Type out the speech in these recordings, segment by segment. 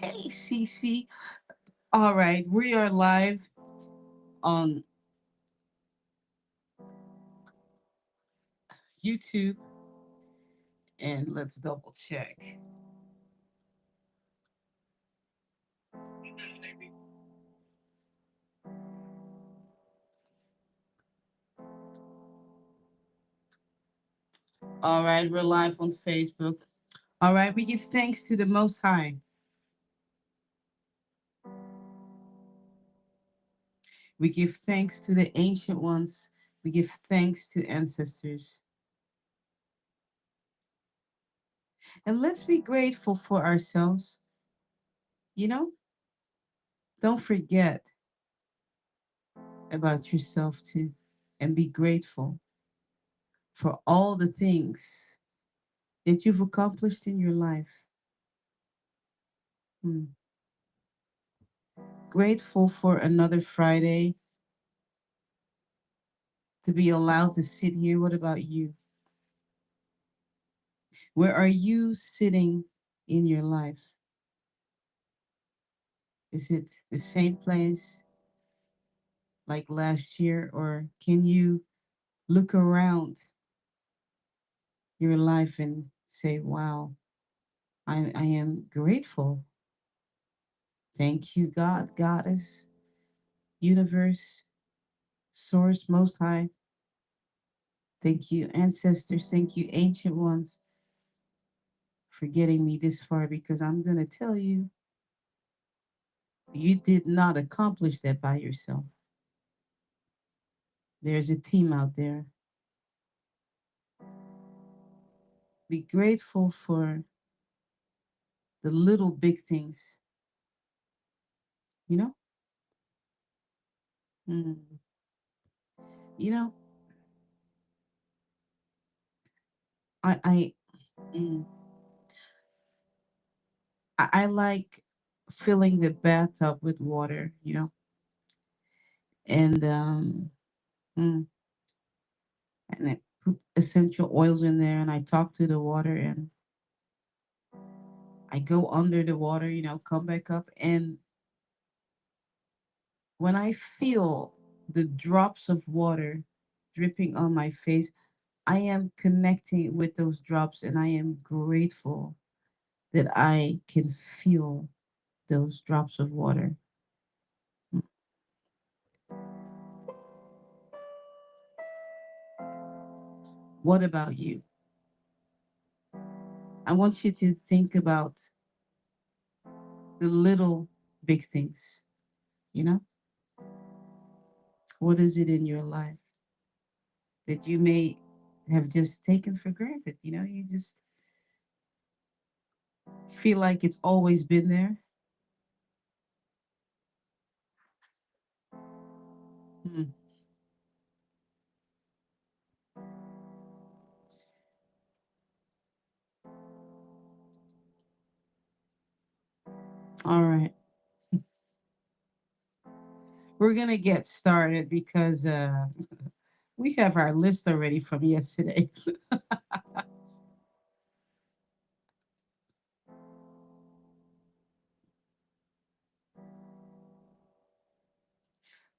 Hey, Cece. All right, we are live on YouTube, and let's double check. All right, we're live on Facebook. All right, we give thanks to the Most High. We give thanks to the ancient ones. We give thanks to ancestors. And let's be grateful for ourselves. You know, don't forget about yourself too, and be grateful for all the things that you've accomplished in your life. Hmm. Grateful for another Friday to be allowed to sit here. What about you? Where are you sitting in your life? Is it the same place like last year, or can you look around your life and say, wow, I am grateful. Thank you, God, Goddess, Universe, Source, Most High. Thank you, ancestors. Thank you, ancient ones, for getting me this far because I'm going to tell you, you did not accomplish that by yourself. There's a team out there. Be grateful for the little big things, you know? Mm. You know, I I, mm, I like filling the bathtub with water, and mm, and I put essential oils in there, and I talk to the water, and I go under the water, come back up, and when I feel the drops of water dripping on my face, I am connecting with those drops, and I am grateful that I can feel those drops of water. What about you? I want you to think about the little big things. You know, what is it in your life that you may have just taken for granted? You just feel like it's always been there. Hmm. All right, we're gonna get started because we have our list already from yesterday.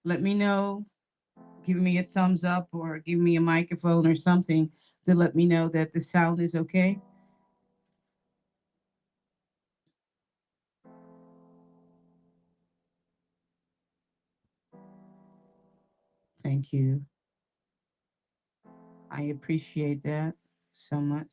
Let me know, give me a thumbs up or give me a microphone or something to let me know that the sound is okay. Thank you. I appreciate that so much.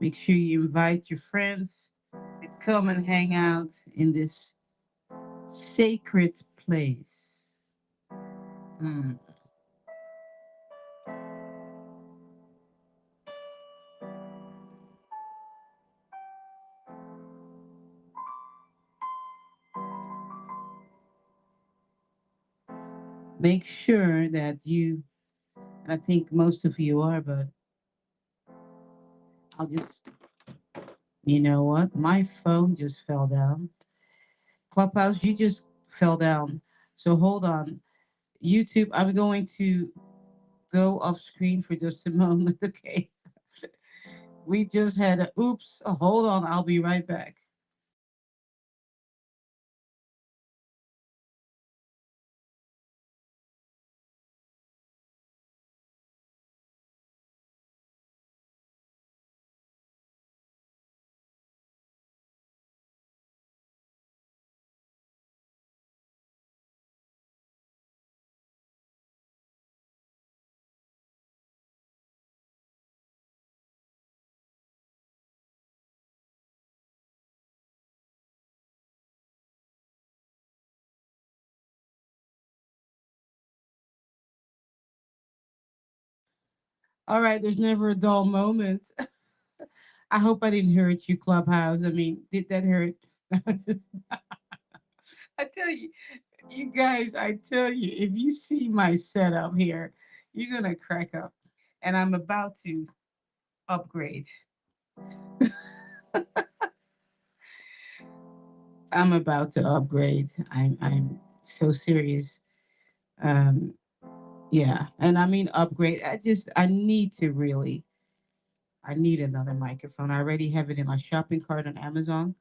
Make sure you invite your friends to come and hang out in this sacred place. Mm. Make sure that you, and I think most of you are, but I'll just, you know what? My phone just fell down. Clubhouse, you just fell down. So hold on. YouTube, I'm going to go off screen for just a moment, okay? We just had a oops. Hold on, I'll be right back. All right, there's never a dull moment. I hope I didn't hurt you, Clubhouse. I mean, did that hurt? I tell you, you guys, I tell you, if you see my setup here, you're gonna crack up. And I'm about to upgrade. I'm about to upgrade. I'm so serious. Um, yeah, and I mean upgrade. I need to really. I need another microphone. I already have it in my shopping cart on Amazon.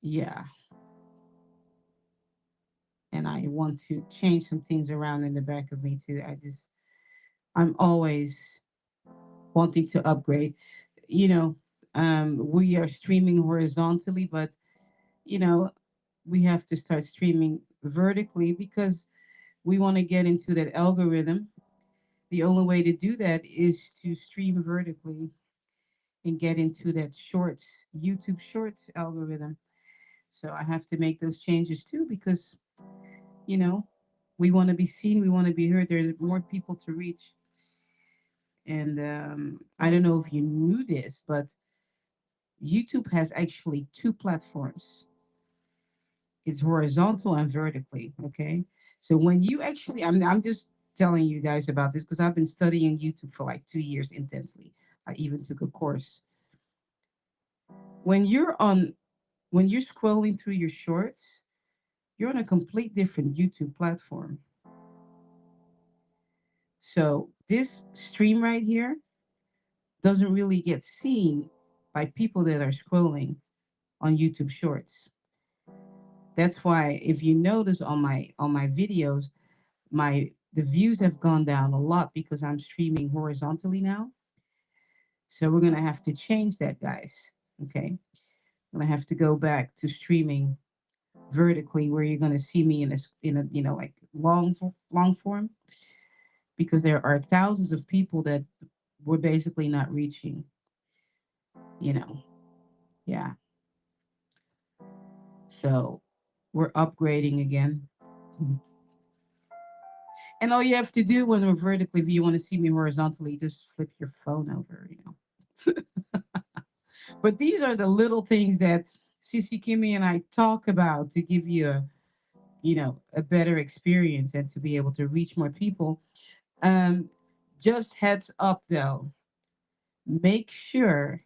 Yeah, and I want to change some things around in the back of me too. I'm always wanting to upgrade. You know, we are streaming horizontally, but you know, we have to start streaming vertically because we want to get into that algorithm. The only way to do that is to stream vertically and get into that shorts, YouTube shorts algorithm. So I have to make those changes too because, you know, we want to be seen, we want to be heard. There's more people to reach. And I don't know if you knew this, but YouTube has actually two platforms. It's horizontal and vertically. Okay. So when you actually, I'm just telling you guys about this because I've been studying YouTube for like 2 years intensely. I even took a course. When you're on, when you're scrolling through your shorts, you're on a complete different YouTube platform. So this stream right here doesn't really get seen by people that are scrolling on YouTube Shorts. That's why if you notice on my videos, my the views have gone down a lot because I'm streaming horizontally now. So we're gonna have to change that, guys. Okay, I'm gonna have to go back to streaming vertically, where you're gonna see me in a like long form, because there are thousands of people that we're basically not reaching. You know, yeah. So we're upgrading again. And all you have to do when we're vertically, if you want to see me horizontally, just flip your phone over. But these are the little things that Sisi Kimmy and I talk about to give you a better experience and to be able to reach more people. Um, just heads up though, make sure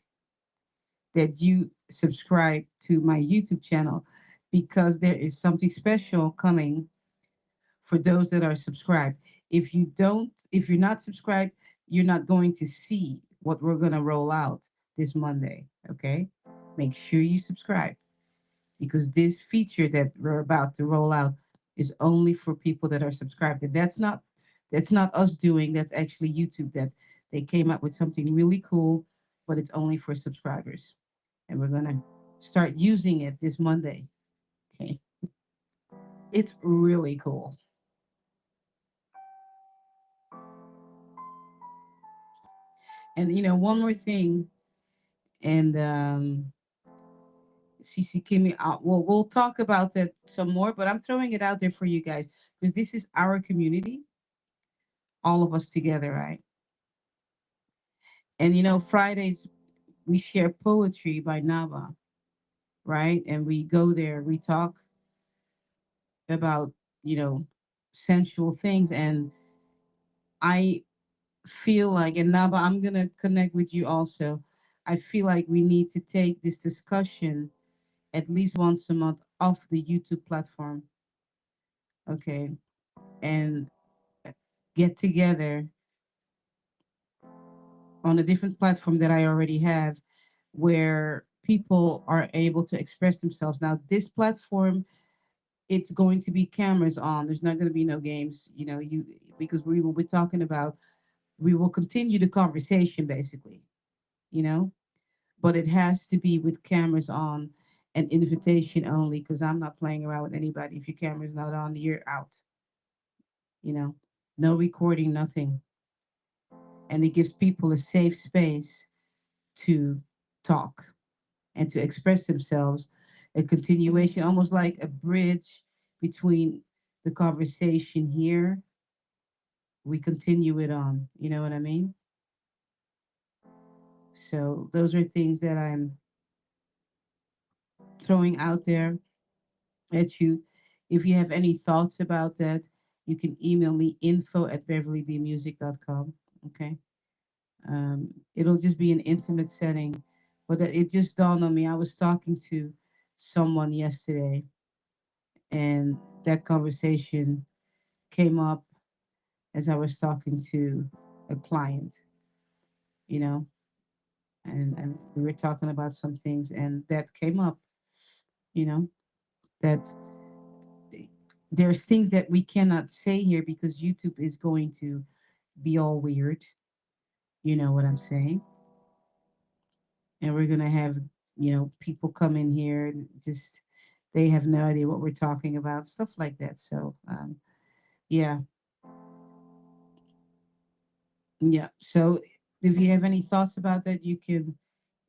that you subscribe to my YouTube channel because there is something special coming for those that are subscribed. If you're not subscribed, you're not going to see what we're going to roll out this Monday. Okay. Make sure you subscribe because this feature that we're about to roll out is only for people that are subscribed. And that's not us doing, that's actually YouTube that they came up with something really cool, but it's only for subscribers. And we're going to start using it this Monday. Okay. It's really cool. And one more thing, and Cece Kimmy, we'll talk about that some more, but I'm throwing it out there for you guys because this is our community, all of us together, right? And Fridays we share poetry by Nava, right? And we go there, we talk about, you know, sensual things. And I feel like, and Nava, I'm going to connect with you also. I feel like we need to take this discussion at least once a month off the YouTube platform, okay? And get together on a different platform that I already have where people are able to express themselves. Now, this platform, it's going to be cameras on. There's not going to be no games, because we will be talking about, we will continue the conversation basically, you know, but it has to be with cameras on and invitation only because I'm not playing around with anybody. If your camera's not on, you're out, you know, no recording, nothing. And it gives people a safe space to talk and to express themselves, a continuation, almost like a bridge between the conversation here. We continue it on. You know what I mean? So those are things that I'm throwing out there at you. If you have any thoughts about that, you can email me info@beverlybmusic.com. Okay. It'll just be an intimate setting. But it just dawned on me. I was talking to someone yesterday, and that conversation came up as I was talking to a client, you know, and we were talking about some things, and that came up, you know, that there's things that we cannot say here because YouTube is going to be all weird. You know what I'm saying? And we're gonna have, people come in here and just they have no idea what we're talking about, stuff like that. So yeah, yeah. So if you have any thoughts about that, you can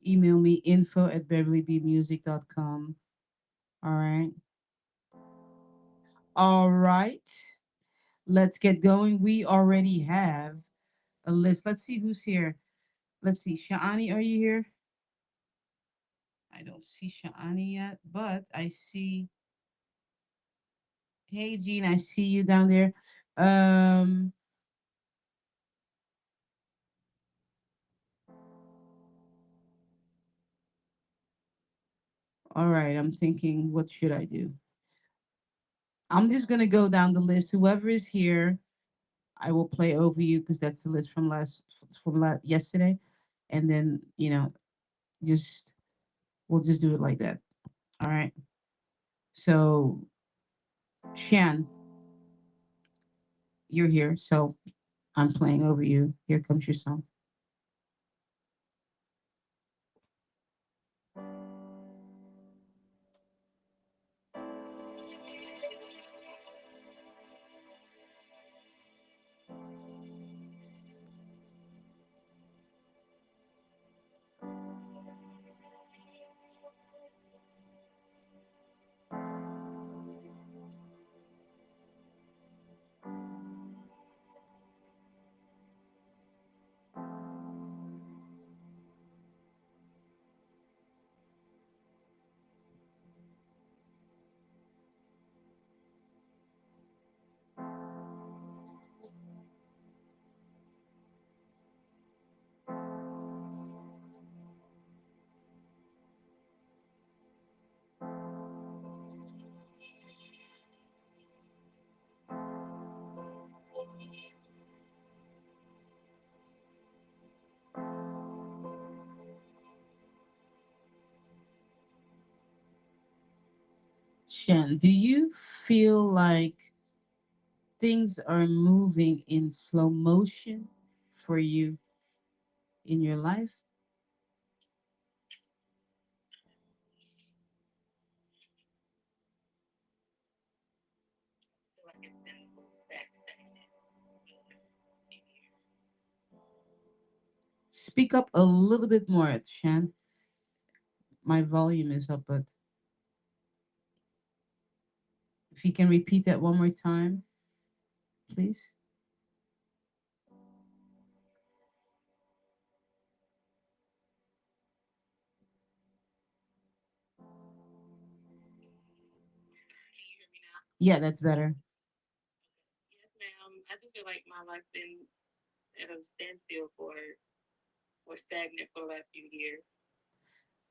email me info@beverlybmusic.com. All right. All right. Let's get going. We already have a list. Let's see who's here. Let's see. Sha'ani, are you here? I don't see Sha'ani yet, but I see. Hey, Jean, I see you down there. Um, all right. I'm thinking, what should I do? I'm just gonna go down the list. Whoever is here, I will play over you because that's the list from yesterday, and then just we'll just do it like that. All right. So, Shan, you're here, so I'm playing over you. Here comes your song. Shan, do you feel like things are moving in slow motion for you in your life? speak up a little bit more, Shan. My volume is up, but if you can repeat that one more time, please. Yeah, that's better.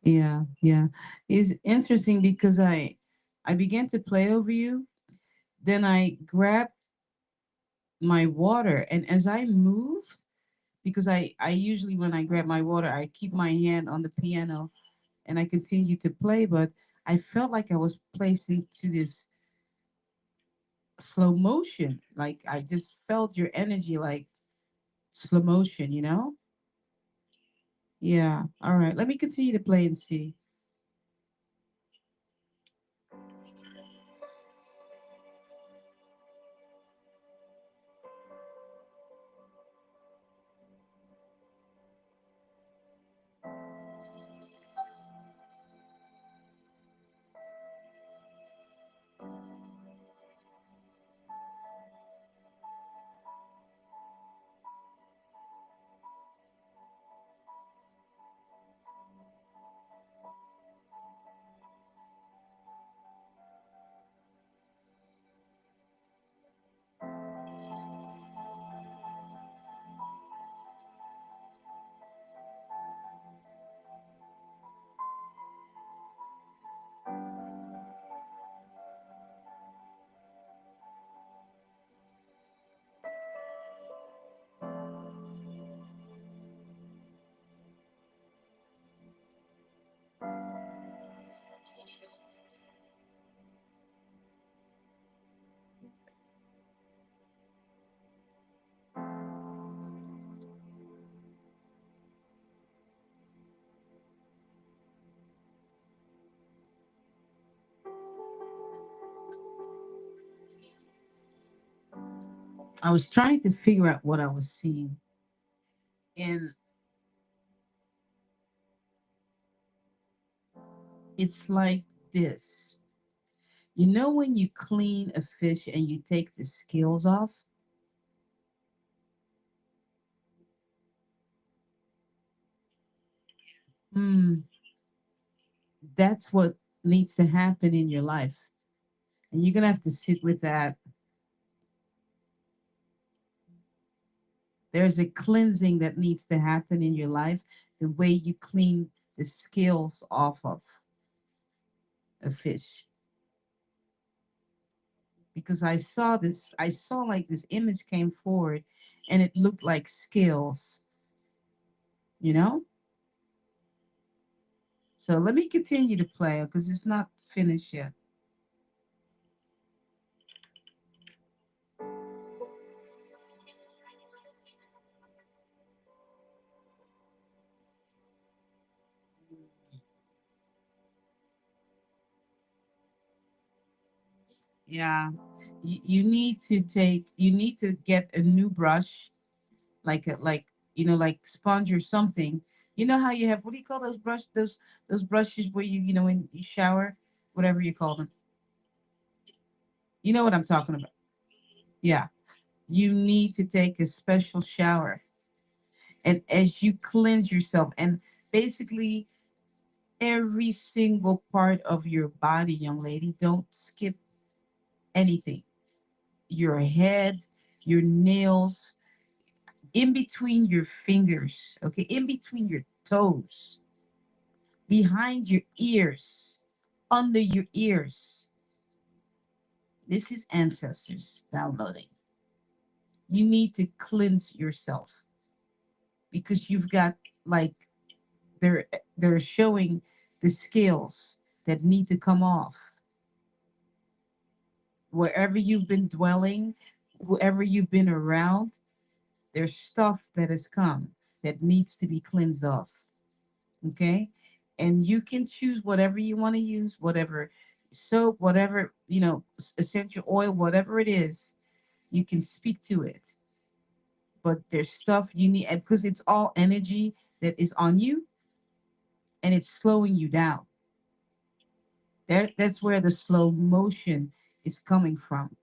Yeah, yeah. It's interesting because I began to play over you. Then I grabbed my water, and as I moved, because I usually when I grab my water, I keep my hand on the piano and I continue to play, but I felt like I was placed into this slow motion. Like I just felt your energy like slow motion, you know? Yeah. All right. Let me continue to play and see. I was trying to figure out what I was seeing. And it's like this. You know when you clean a fish and you take the scales off? Hmm, that's what needs to happen in your life. And you're gonna have to sit with that. There's a cleansing that needs to happen in your life, the way you clean the scales off of a fish. Because I saw like this image came forward and it looked like scales, you know? So let me continue to play because it's not finished yet. Yeah. You need to get a new brush, like like sponge or something. You know how you have, what do you call those brushes where when you shower, whatever you call them. You know what I'm talking about. Yeah. You need to take a special shower. And as you cleanse yourself, and basically every single part of your body, young lady, don't skip anything. Your head, your nails, in between your fingers, okay, in between your toes, behind your ears, under your ears. This is ancestors downloading. You need to cleanse yourself because you've got like they're they're showing the scales that need to come off. Wherever you've been dwelling, whoever you've been around, there's stuff that has come that needs to be cleansed off. Okay. And you can choose whatever you want to use, whatever soap, whatever, essential oil, whatever it is, you can speak to it. But there's stuff you need, and because it's all energy that is on you, and it's slowing you down. That's where the slow motion is coming from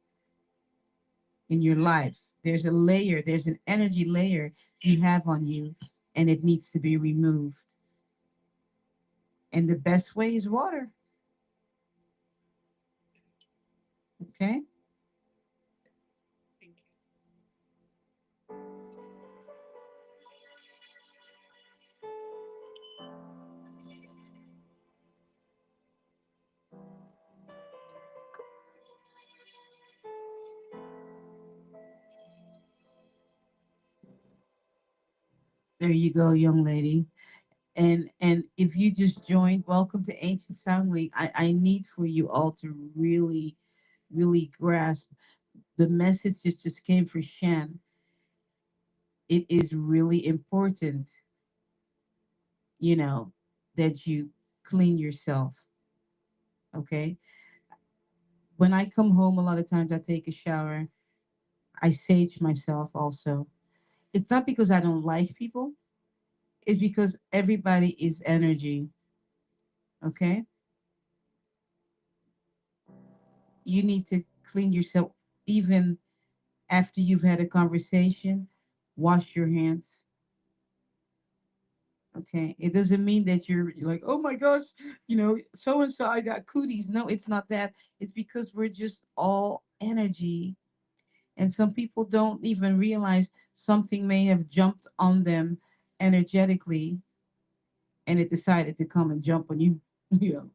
in your life. There's a layer, there's an energy layer you have on you, and it needs to be removed. And the best way is water. Okay? There you go, young lady. And if you just joined, welcome to Ancient Sound League. I need for you all to really, really grasp the message that just came for Shan. It is really important, you know, that you clean yourself. Okay. When I come home, a lot of times I take a shower. I sage myself also. It's not because I don't like people, it's because everybody is energy. Okay. You need to clean yourself even after you've had a conversation. Wash your hands. Okay. It doesn't mean that you're like, oh my gosh, so and so, I got cooties. No, it's not that. It's because we're just all energy. And some people don't even realize something may have jumped on them energetically, and it decided to come and jump on you. you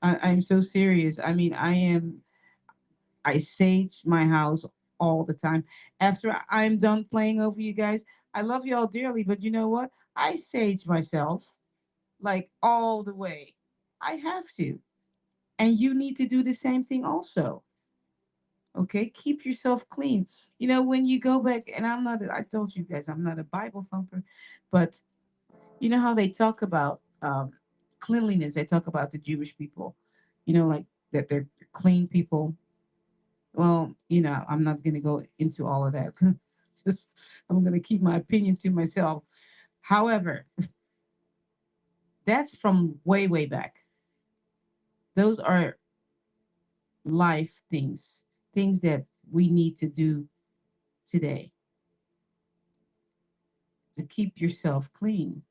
I'm so serious. I mean, I sage my house all the time. After I'm done playing over you guys, I love you all dearly, but you know what? I sage myself like all the way. I have to. And you need to do the same thing also. Okay? Keep yourself clean. When you go back, and I told you guys, I'm not a Bible thumper, but you know how they talk about cleanliness? They talk about the Jewish people, like that they're clean people. Well, I'm not going to go into all of that. Just, I'm going to keep my opinion to myself. However, that's from way, way back. Those are life things, things that we need to do today to keep yourself clean.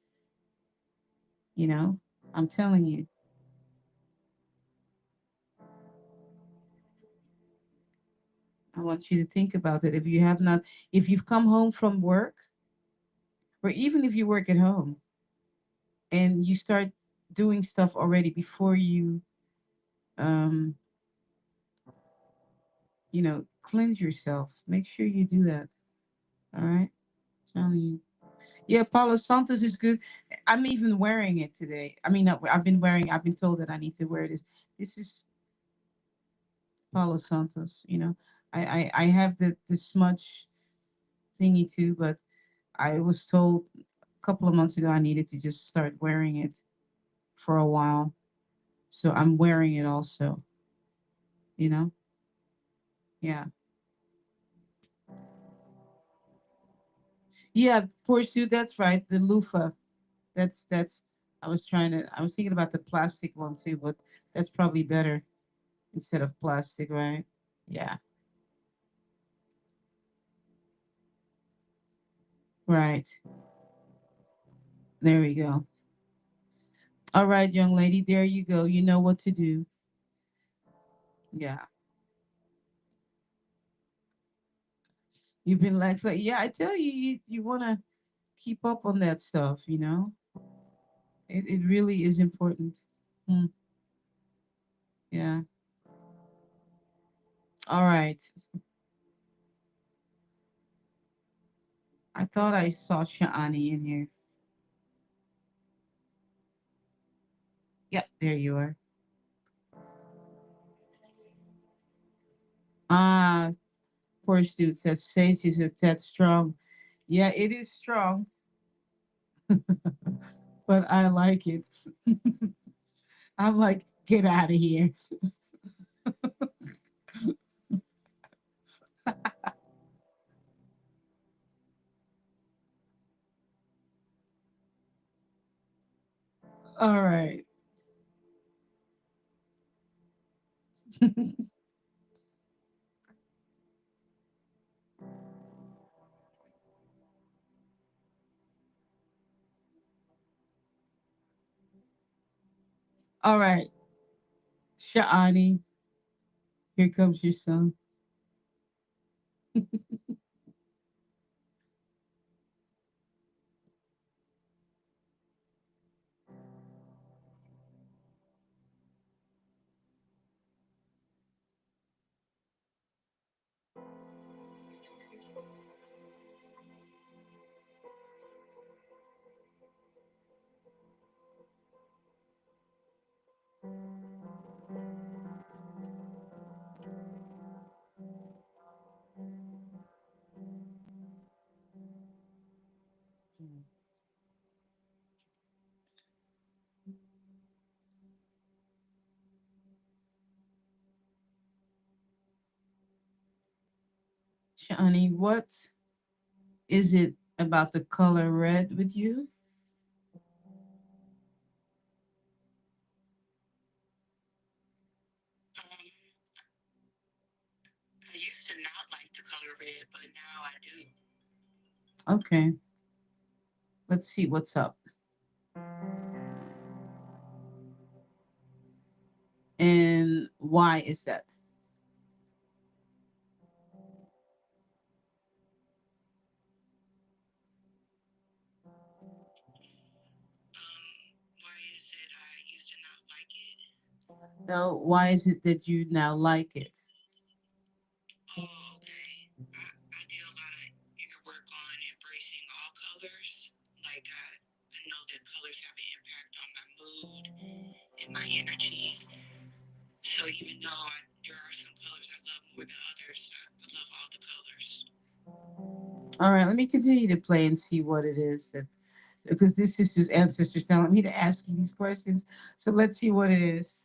You know, I'm telling you, I want you to think about that. If you've come home from work, or even if you work at home and you start doing stuff already before you, um, cleanse yourself. Make sure you do that. All right. Telling you. Yeah, Palo Santos is good. I'm even wearing it today. I mean, I've been told that I need to wear this. This is Palo Santos, I have the smudge thingy too, but I was told a couple of months ago I needed to just start wearing it for a while. So I'm wearing it also, you know? Yeah. Yeah, Porsche, that's right. The loofah. That's I was thinking about the plastic one too, but that's probably better instead of plastic, right? Yeah. Right. There we go. All right, young lady, there you go. You know what to do. Yeah. You've been like yeah, I tell you, you want to keep up on that stuff. It really is important. Hmm. Yeah. All right. I thought I saw Sha'ani in here. Yep, there you are. Ah, poor dude says Sage is a tad strong. Yeah, it is strong, but I like it. I'm like, get out of here. All right. All right. Sha'ani, here comes your son. Sha'ani, what is it about the color red with you? Okay, let's see what's up. And why is that? No, why is it that you now like it? All right, let me continue to play and see what it is that, because this is just ancestors telling me to ask you these questions. So let's see what it is.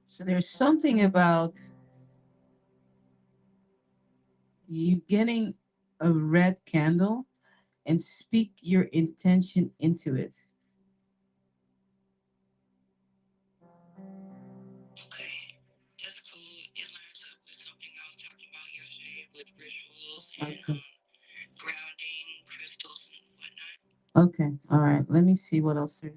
So there's something about you getting a red candle and speak your intention into it. Okay. Okay. All right. Let me see what else there is.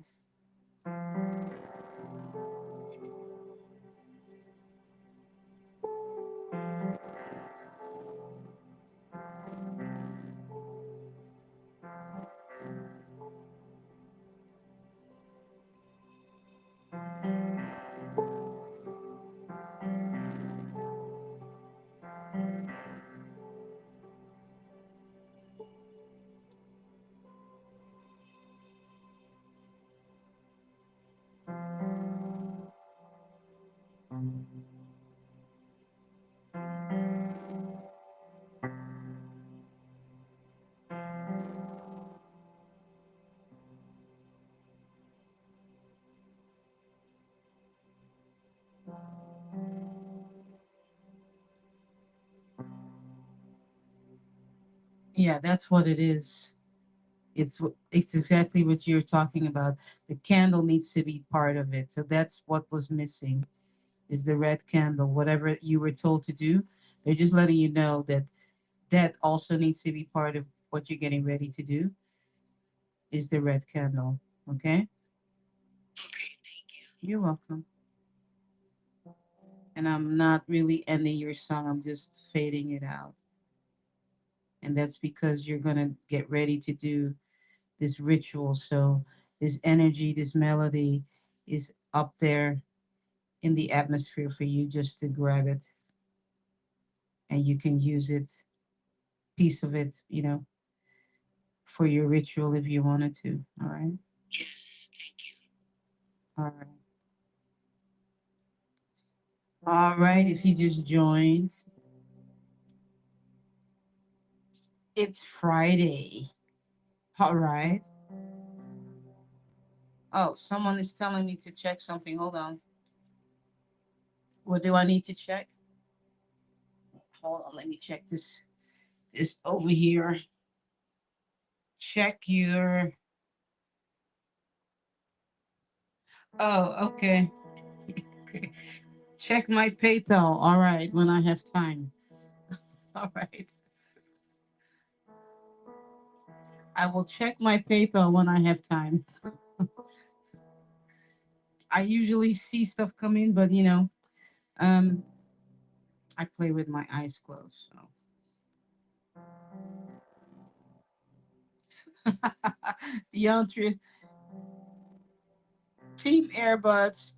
Yeah, that's what it is. It's exactly what you're talking about. The candle needs to be part of it. So that's what was missing. is the red candle. Whatever you were told to do, they're just letting you know that that also needs to be part of what you're getting ready to do is the red candle. Okay? You're welcome. And I'm not really ending your song, I'm just fading it out. And that's because you're going to get ready to do this ritual. So, this energy, this melody is up there in the atmosphere for you just to grab it and you can use it, piece of it, for your ritual if you wanted to. All right. All right. All right. If you just joined, it's Friday. All right. Oh, someone is telling me to check something. Hold on. What do I need to check? Hold on. Let me check this over here. Check your. Oh, okay. Check my PayPal. All right. When I have time. All right. I will check my PayPal when I have time. I usually see stuff come in, but um, I play with my eyes closed. So, DeAndre, Team Airbuds.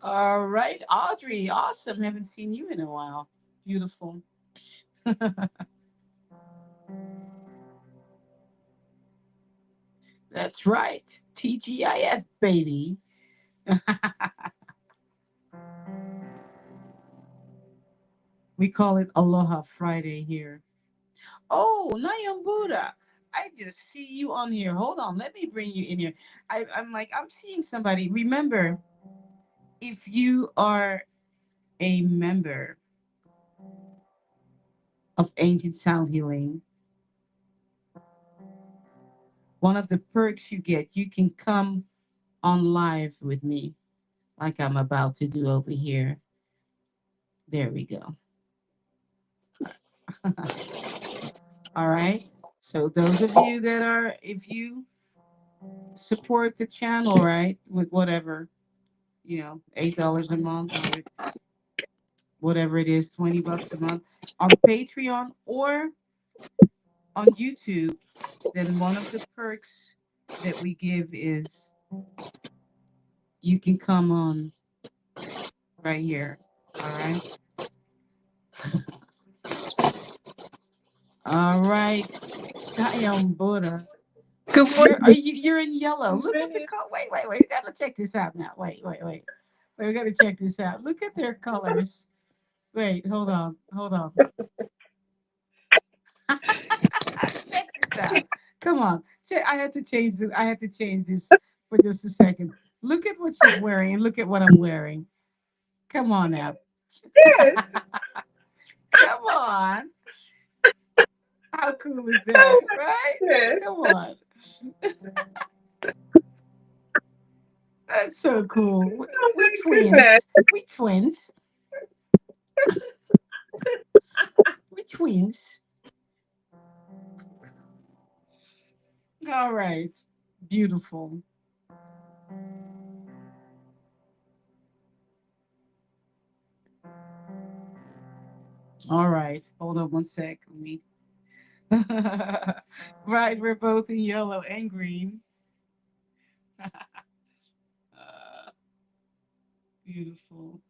All right, Audrey, awesome. Haven't seen you in a while. Beautiful. That's right. TGIF, baby. We call it Aloha Friday here. Oh, Nayam Buddha. I just see you on here. Hold on. Let me bring you in here. I'm like, I'm seeing somebody. Remember, if you are a member of Ancient Sound Healing, one of the perks you get, you can come on live with me, like I'm about to do over here. There we go. All right. So those of you that are, if you support the channel, right, with whatever, $8 a month or whatever it is, $20 a month on Patreon or on YouTube, then one of the perks that we give is you can come on right here. All right. All right. I am Buddha. Good morning. You're in yellow. Look at the color. Wait. We gotta check this out now. Wait. We gotta check this out. Look at their colors. Wait, hold on. Check this out. Come on. I had to change this. I had to change this for just a second. Look at what she's wearing and look at what I'm wearing. Come on now. Yes, Come on. How cool is that? Right? yes, Come on. That's so cool. oh We my goodness. twins. We twins. We twins. All right. Beautiful. All right. Hold on one sec. Let me. Right. We're both in yellow and green. Beautiful.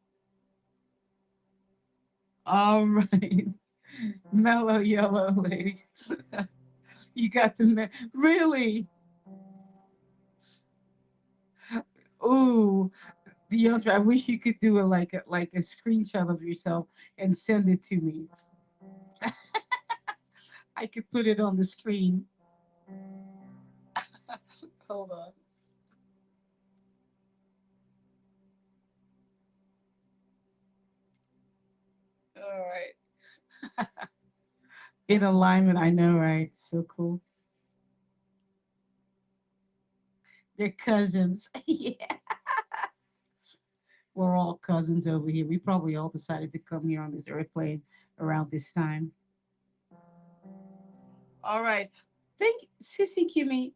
All right. Mellow yellow lady. You got the really. Ooh, Deandra, I wish you could do like a screenshot of yourself and send it to me. I could put it on the screen. Hold on. All right. In alignment, I know, right? So cool. They're cousins. Yeah. all cousins over here. We probably all decided to come here on this airplane around this time. All right. Thank Sissy Kimmy.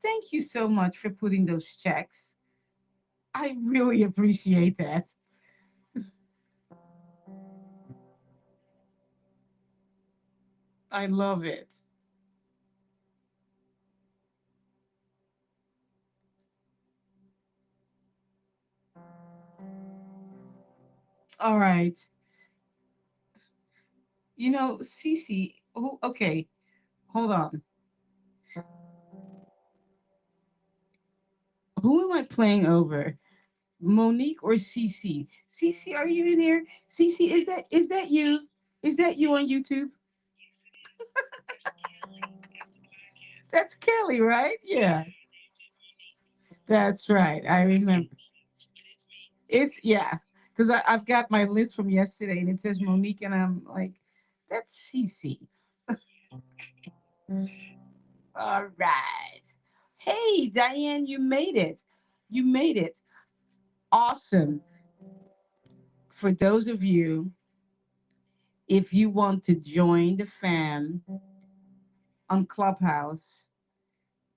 Thank you so much for putting those checks. I really appreciate that. I love it. All right. You know, Cece, who, okay, hold on. Who am I playing over? Monique or Cece? Cece, are you in here? Cece, is that you? Is that you on YouTube? That's Kelly, right? Yeah, that's right. I remember. It's yeah, because I've got my list from yesterday and it says Monique, and I'm like, that's Cece. All right. Hey, Diane, you made it. You made it. Awesome. For those of you, if you want to join the fam on Clubhouse,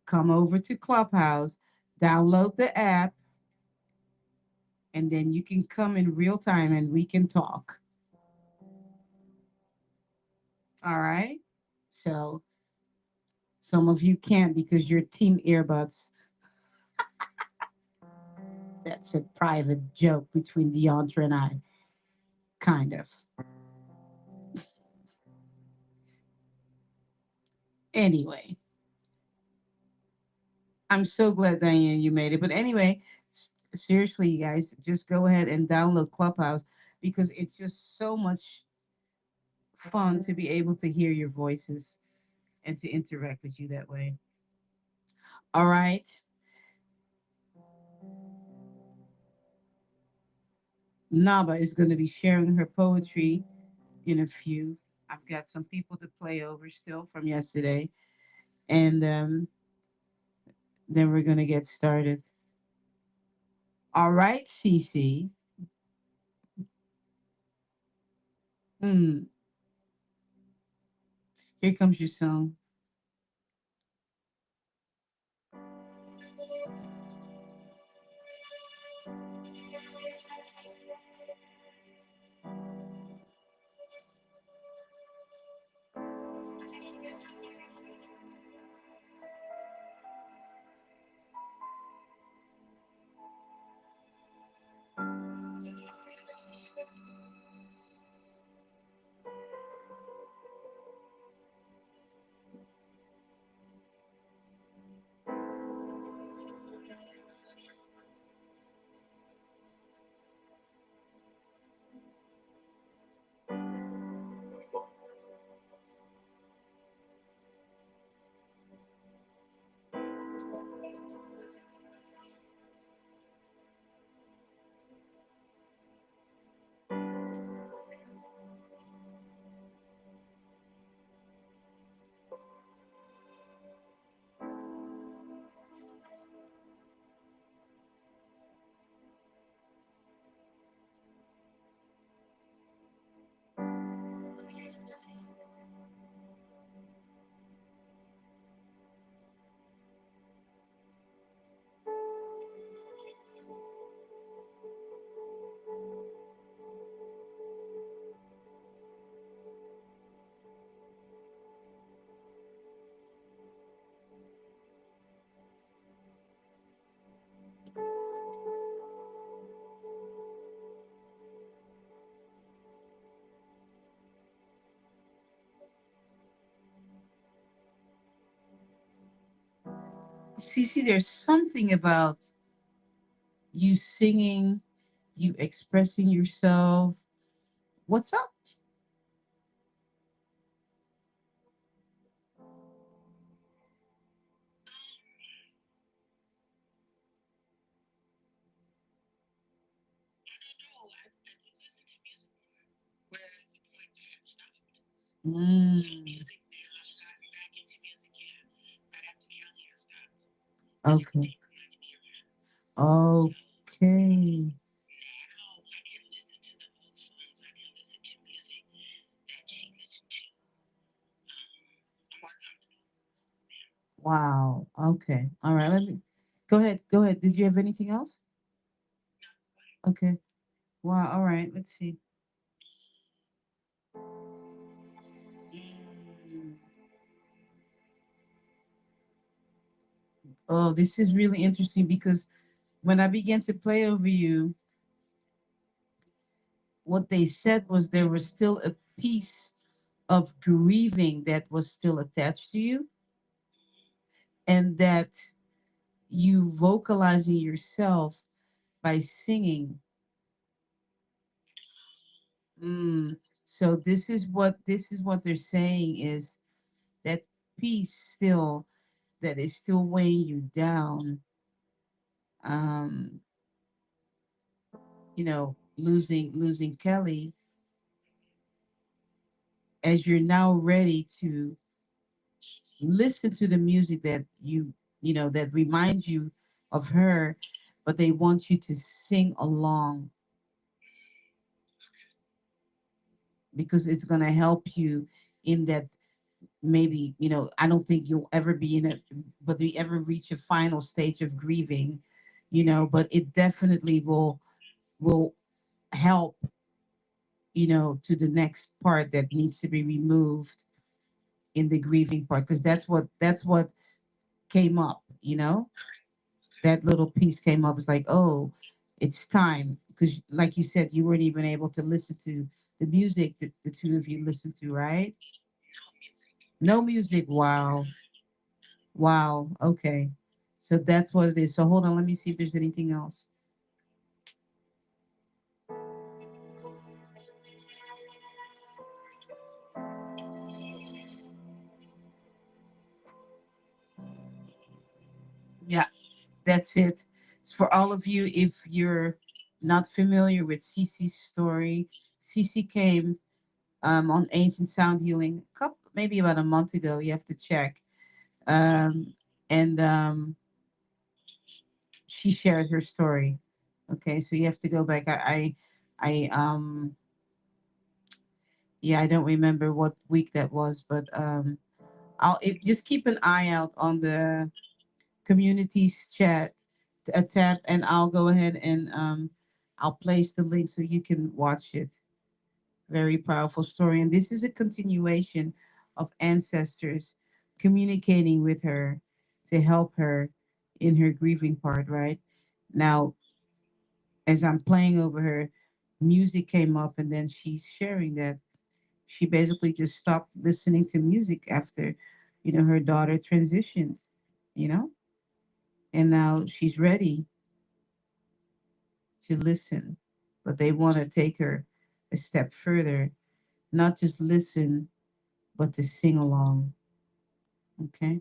come over to Clubhouse, download the app, and then you can come in real time and we can talk. All right. So some of you can't because you're team earbuds. That's a private joke between Deontra and I, kind of. Anyway, I'm so glad, Diane, you made it. But anyway, seriously, you guys, just go ahead and download Clubhouse because it's just so much fun to be able to hear your voices and to interact with you that way. All right. Naba is going to be sharing her poetry in a few. I've got some people to play over still from yesterday. And then we're going to get started. All right, Cece. Hmm. Here comes your song. Cece, there's something about you singing, you expressing yourself. What's up? Mm, okay. Okay. Wow. Okay. All right. Let me go ahead. Go ahead. Did you have anything else? Okay. Wow. All right. Let's see. Mm. Oh, this is really interesting because when I began to play over you, what they said was there was still a piece of grieving that was still attached to you, and that you vocalizing yourself by singing. Mm. So this is what they're saying is that piece still that is still weighing you down. Um, losing Kelly, as you're now ready to listen to the music that that reminds you of her, but they want you to sing along because it's going to help you in that. Maybe I don't think you'll ever be in it, but you ever reach a final stage of grieving, but it definitely will help, to the next part that needs to be removed in the grieving part, because that's what came up, that little piece came up. It's like, oh, it's time, because like you said, you weren't even able to listen to the music that the two of you listened to, right? No music. Wow. Wow. Okay. So that's what it is. So hold on, let me see if there's anything else. Yeah, that's it. It's for all of you. If you're not familiar with Cece's story, Cece came on Ancient Sound Healing couple maybe about a month ago. You have to check. And she shared her story. Okay, so you have to go back. I yeah, I don't remember what week that was, but just keep an eye out on the communities chat tab, and I'll go ahead and I'll place the link so you can watch it. Very powerful story, and this is a continuation of ancestors communicating with her to help her in her grieving part. Right now, as I'm playing over her, music came up, and then she's sharing that she basically just stopped listening to music after, her daughter transitioned, you know, and now she's ready to listen, but they want to take her a step further, not just listen, but to sing along. Okay.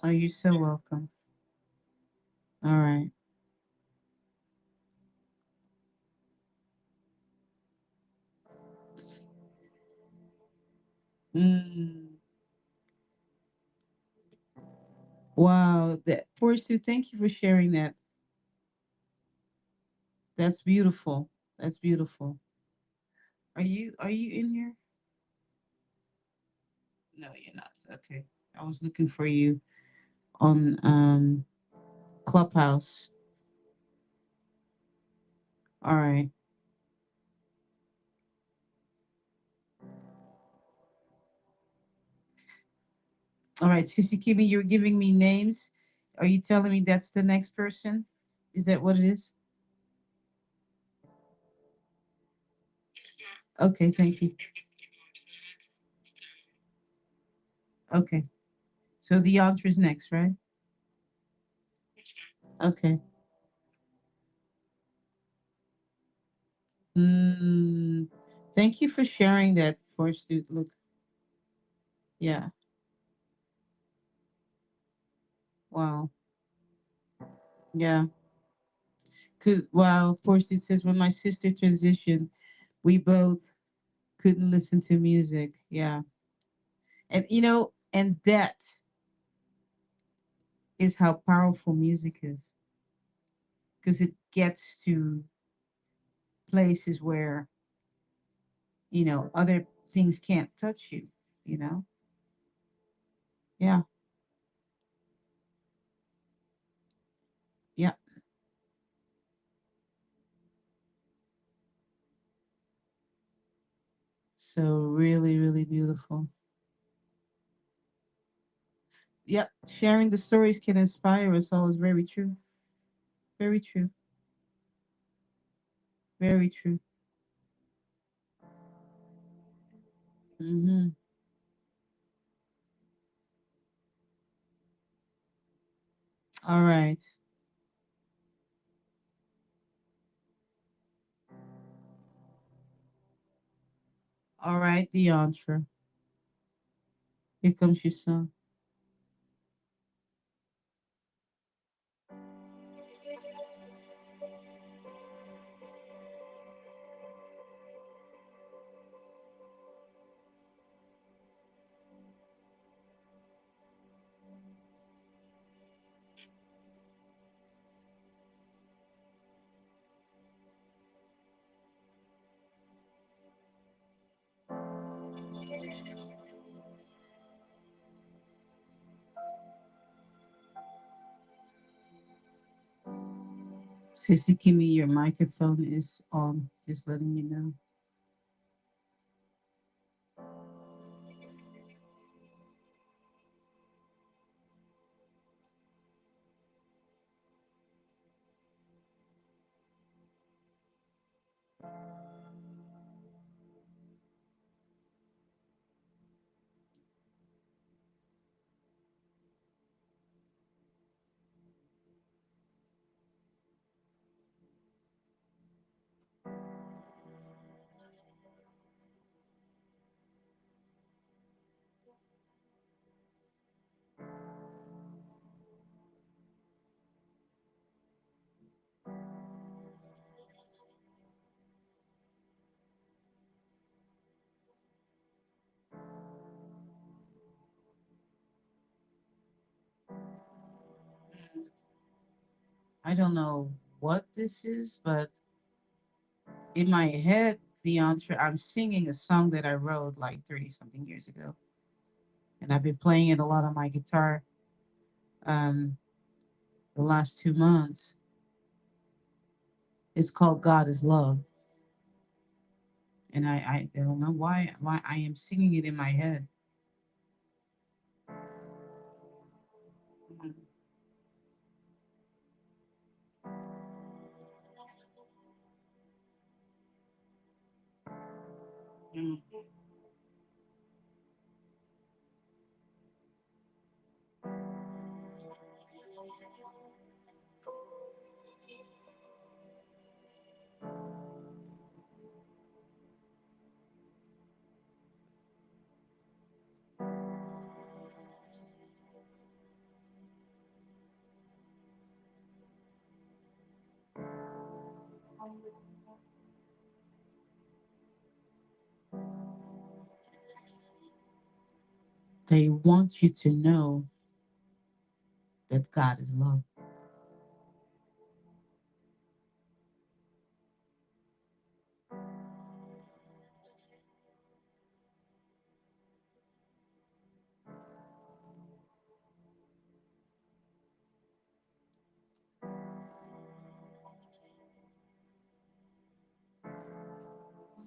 Oh, you're so welcome. All right. Mm. Wow. That poor Sue, thank you for sharing that. That's beautiful. That's beautiful. Are you in here? No, you're not. Okay. I was looking for you on Clubhouse. All right. All right. Sissy Kimmy, you're giving me names. Are you telling me that's the next person? Is that what it is? Okay, thank you. Okay. So the answer is next, right? Okay. Mm, thank you for sharing that, Force Dude. Look, yeah. Wow. Yeah. Wow, Force Dude says when my sister transitioned, we both couldn't listen to music. Yeah. And that is how powerful music is, because it gets to places where, other things can't touch you, you know? Yeah. Yeah. So really, really beautiful. Yep. Sharing the stories can inspire us all is very true. Very true. Very true. Mm-hmm. All right. All right, Deantra. Here comes your son. Sissy Kimmy, your microphone is on. Just letting you know. I don't know what this is, but in my head, Deantra, I'm singing a song that I wrote like 30 something years ago. And I've been playing it a lot on my guitar um, the last 2 months. It's called God is Love. And I don't know why I am singing it in my head. Mm, mm. They want you to know that God is love.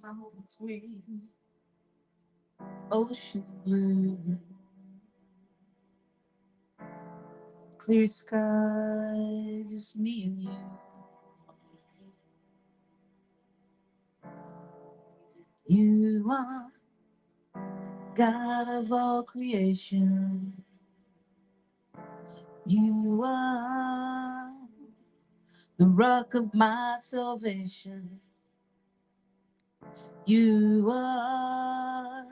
Mountains green, ocean blue, clear sky, just me and you. You are God of all creation. You are the rock of my salvation. You are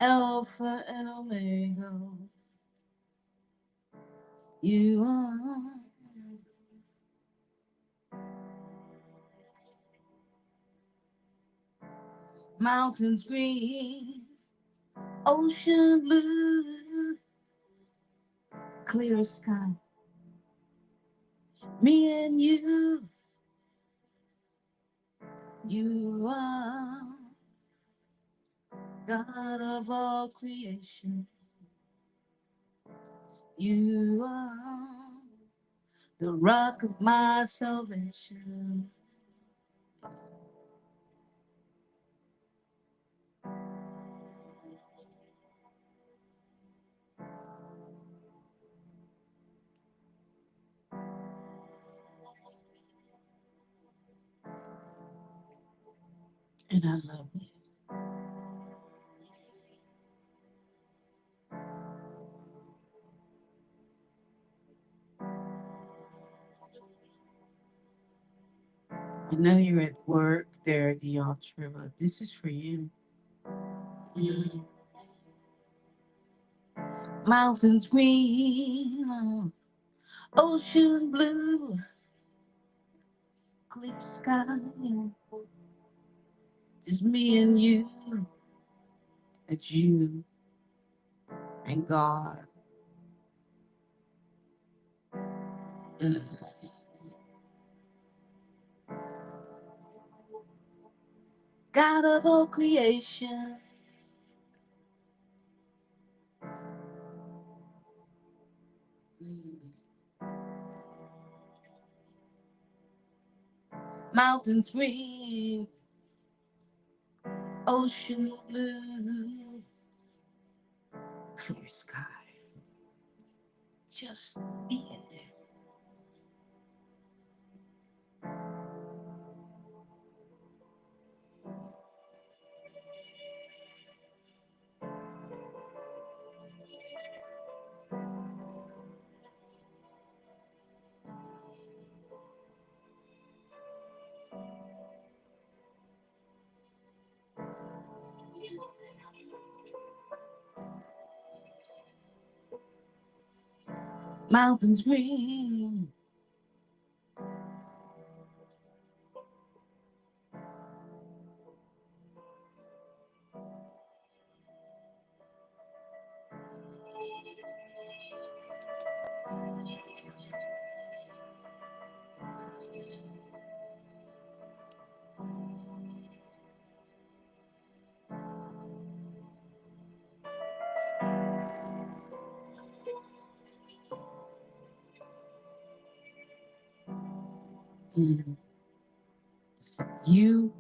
Alpha and Omega. You are mountains green, ocean blue, clear sky. Me and you are God of all creation. You are the rock of my salvation. And I love you. I know you're at work there at the altar, but this is for you. Mm. Mountains green, ocean blue, clear sky, just me and you. It's you and God. Mm. God of all creation. Mm. Mountains green, ocean blue, clear sky, just being there. Mountains green. Mm. You,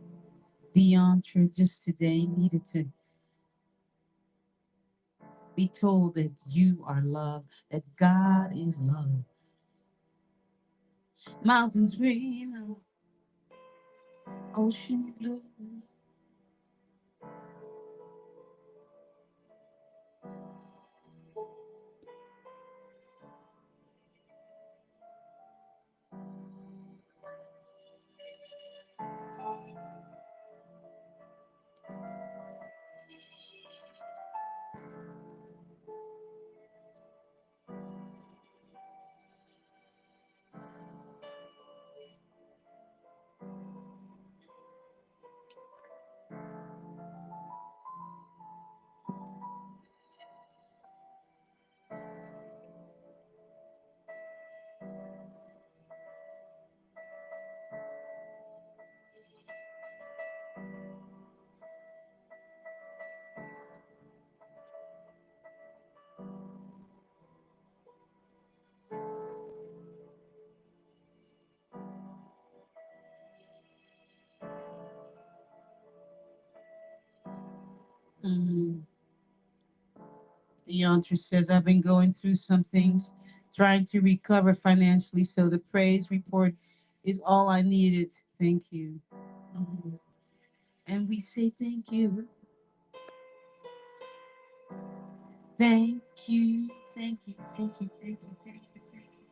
the entree, just today needed to be told that you are love, that God is love. Mountains green, ocean blue. Mm. The entree says, I've been going through some things, trying to recover financially, so the praise report is all I needed. Thank you. Mhm. And we say thank you, thank you, thank you, thank you, thank you, thank you, thank you.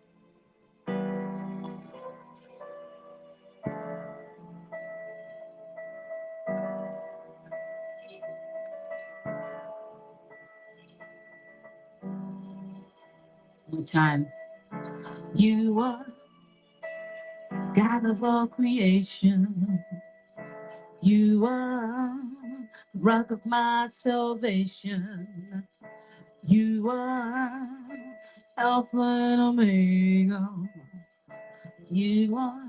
One time. You are God of all creation. You are the rock of my salvation. You are Alpha and Omega. You are.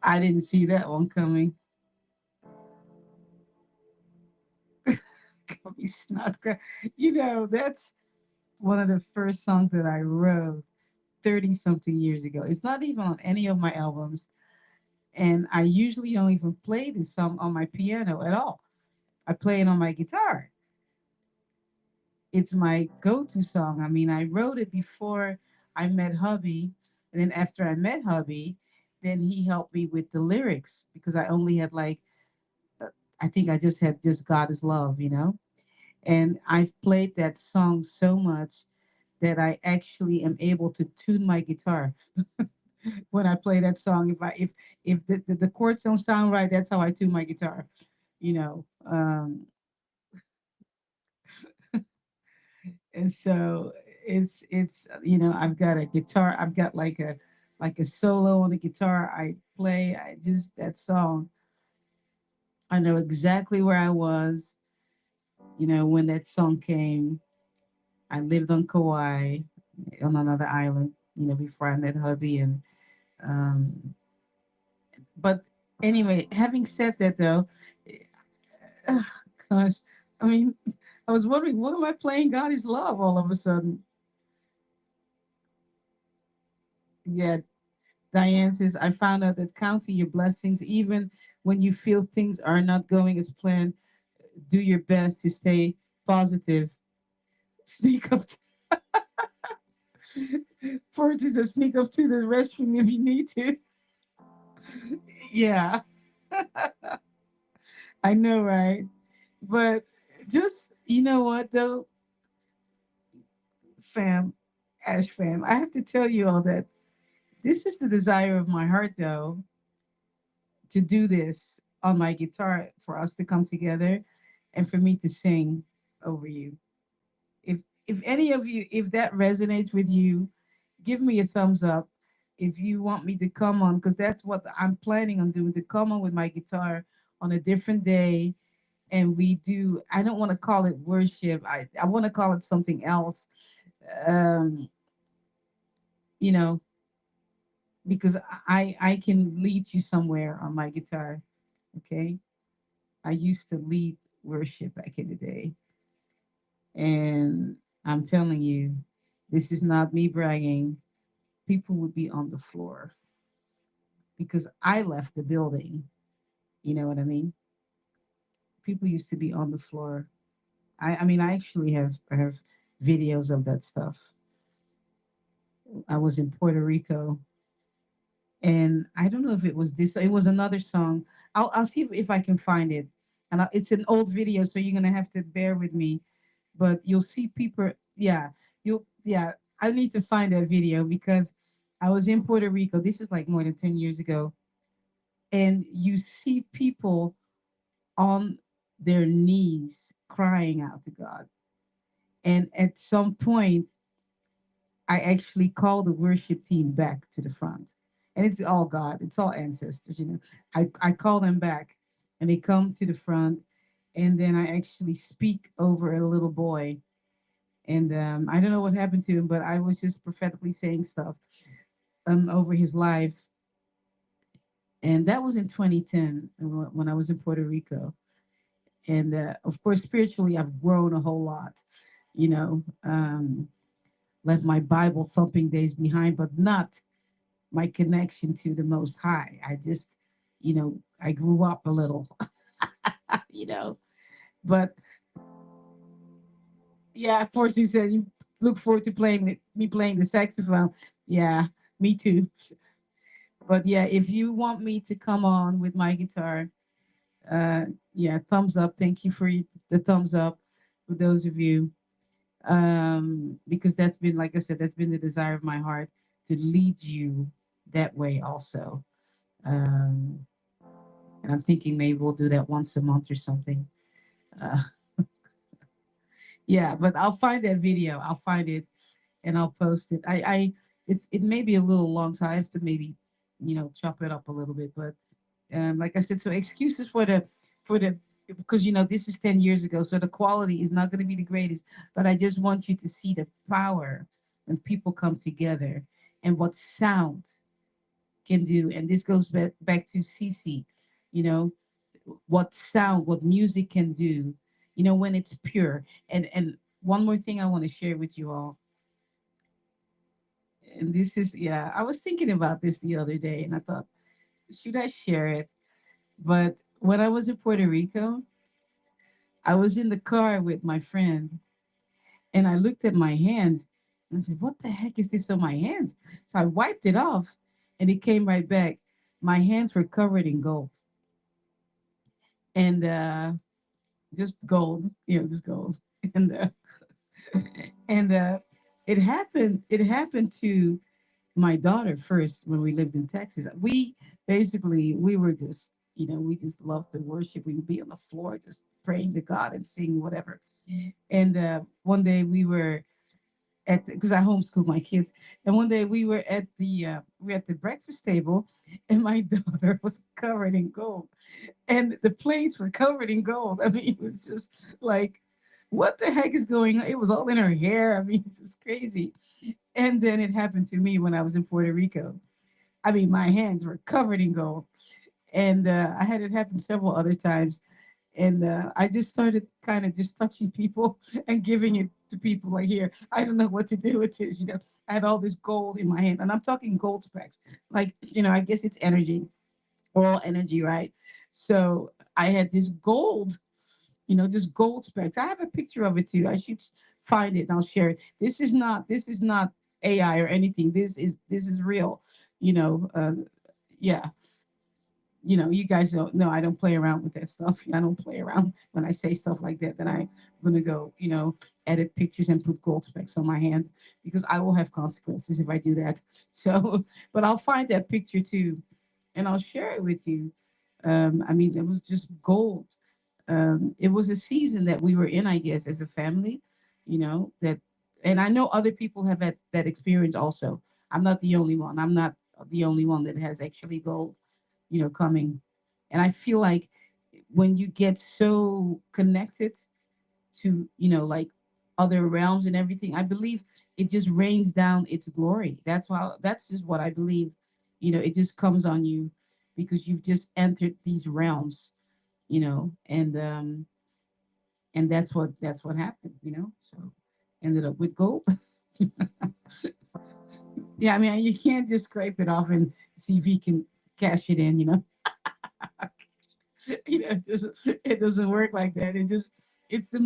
I didn't see that one coming. Got me snot You know, that's one of the first songs that I wrote 30 something years ago. It's not even on any of my albums. And I usually don't even play this song on my piano at all. I play it on my guitar. It's my go to song. I mean, I wrote it before I met hubby. And then after I met hubby, then he helped me with the lyrics because I only had like, uh, I think I just had just God is love, you know? And I've played that song so much that I actually am able to tune my guitar when I play that song. If the chords don't sound right, that's how I tune my guitar. You know, and so it's I've got a guitar. I've got like a solo on the guitar. I play. I just that song. I know exactly where I was. When that song came. I lived on Kauai, on another island. Before I met hubby, and um, but anyway, having said that though, ugh, gosh, I mean, I was wondering, what am I playing? God is love all of a sudden. Yeah, Diane says, I found out that counting your blessings, even when you feel things are not going as planned, do your best to stay positive. Sneak up. Forty says, sneak up to the restroom if you need to. Yeah, I know, right? But just, you know what, though, fam, Ash fam, I have to tell you all that this is the desire of my heart, though, to do this on my guitar for us to come together and for me to sing over you. If any of you, if that resonates with you, give me a thumbs up. If you want me to come on, because that's what I'm planning on doing, to come on with my guitar on a different day. And we do, I don't want to call it worship. I want to call it something else. Um, you know, because I can lead you somewhere on my guitar. Okay. I used to lead worship back in the day. And I'm telling you, this is not me bragging. People would be on the floor because I left the building. You know what I mean? People used to be on the floor. I mean, I have videos of that stuff. I was in Puerto Rico, and I don't know if it was this. It was another song. I'll see if I can find it. And it's an old video, so you're gonna have to bear with me. But you'll see people. Yeah, yeah. I need to find that video because I was in Puerto Rico. This is like more than 10 years ago, and you see people on their knees crying out to God. And at some point, I actually call the worship team back to the front. And it's all God, it's all ancestors. I call them back and they come to the front. And then I actually speak over a little boy. And I don't know what happened to him, but I was just prophetically saying stuff over his life. And that was in 2010 when I was in Puerto Rico. And of course, spiritually, I've grown a whole lot, you know, left my Bible thumping days behind, but not my connection to the Most High. I just, I grew up a little, you know. But yeah, of course, you said you look forward to me playing the saxophone. Yeah, me too. But yeah, if you want me to come on with my guitar, uh, yeah, thumbs up. Thank you for the thumbs up for those of you, because that's been, like I said, that's been the desire of my heart to lead you that way also. Um, and I'm thinking maybe we'll do that once a month or something. Uh, yeah, but I'll find that video. I'll find it and I'll post it. It may be a little long, so I have to maybe, chop it up a little bit. But like I said, so excuses for the because this is 10 years ago, so the quality is not going to be the greatest. But I just want you to see the power when people come together and what sound can do. And this goes back to Cece, you know, what sound, what music can do, when it's pure. And one more thing I want to share with you all. And this is, yeah, I was thinking about this the other day and I thought, should I share it? But when I was in Puerto Rico, I was in the car with my friend and I looked at my hands and I said, what the heck is this on my hands? So I wiped it off and it came right back. My hands were covered in gold and just gold, just gold. And and it happened to my daughter first when we lived in Texas. We were just, we just loved to worship. We would be on the floor just praying to God and sing whatever. And one day because I homeschooled my kids, and one day we were at the breakfast table, and my daughter was covered in gold, and the plates were covered in gold. I mean, it was just like, what the heck is going on? It was all in her hair. I mean, it's just crazy. And then it happened to me when I was in Puerto Rico. I mean, my hands were covered in gold. And I had it happen several other times. And I just started kind of just touching people and giving it to people like, here, I don't know what to do with this. I had all this gold in my hand. And I'm talking gold specks. Like, I guess it's energy, all energy, right? So I had this gold, just gold specks. I have a picture of it too. I should find it and I'll share it. This is not AI or anything. This is real. You know, uh, yeah. You guys don't know I don't play around with that stuff. I don't play around when I say stuff like that. Then I'm gonna go, edit pictures and put gold specks on my hands because I will have consequences if I do that. So, but I'll find that picture too, and I'll share it with you. I mean, it was just gold. It was a season that we were in, I guess, as a family, that, and I know other people have had that experience also. I'm not the only one. I'm not the only one that has actually gold, coming. And I feel like when you get so connected to, like other realms and everything, I believe it just rains down its glory. That's just what I believe. It just comes on you because you've just entered these realms, and that's what happened, So ended up with gold. Yeah, I mean, you can't just scrape it off and see if you can cash it in, it doesn't work like that. It's the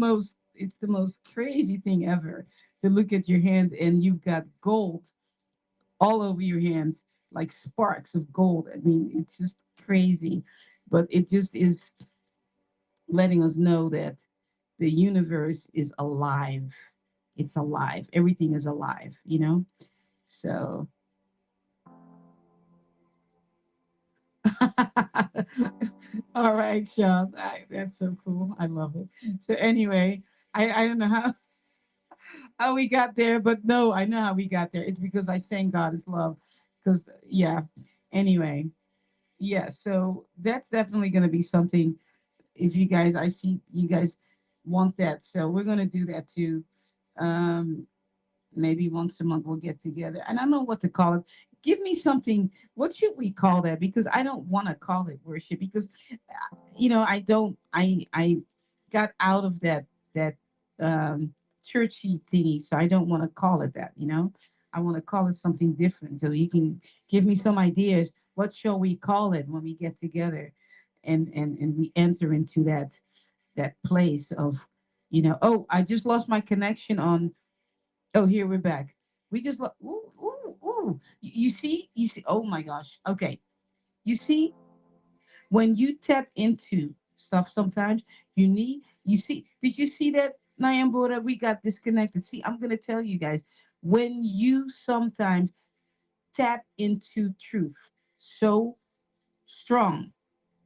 most crazy thing ever to look at your hands and you've got gold all over your hands, like sparks of gold. I mean, it's just crazy, but it just is letting us know that the universe is alive. It's alive. Everything is alive. So, all right, Sean. That's so cool. I love it. So anyway, I don't know how we got there, but no, I know how we got there. It's because I sang God is love. Because yeah. Anyway, yeah. So that's definitely going to be something. If you guys, I see you guys want that, so we're going to do that too. Um, Maybe once a month we'll get together. And I don't know what to call it. Give me something. What should we call that? Because I don't want to call it worship because I don't I got out of that churchy thingy, so I don't want to call it that. I want to call it something different. So you can give me some ideas. What shall we call it when we get together and we enter into that place of, oh, I just lost my connection on. Oh, here we're back. We just look. Ooh, ooh, ooh. You see? You see? Oh my gosh. Okay. You see, when you tap into stuff, sometimes you see. Did you see that, Nyambura? We got disconnected. See, I'm gonna tell you guys. When you sometimes tap into truth so strong,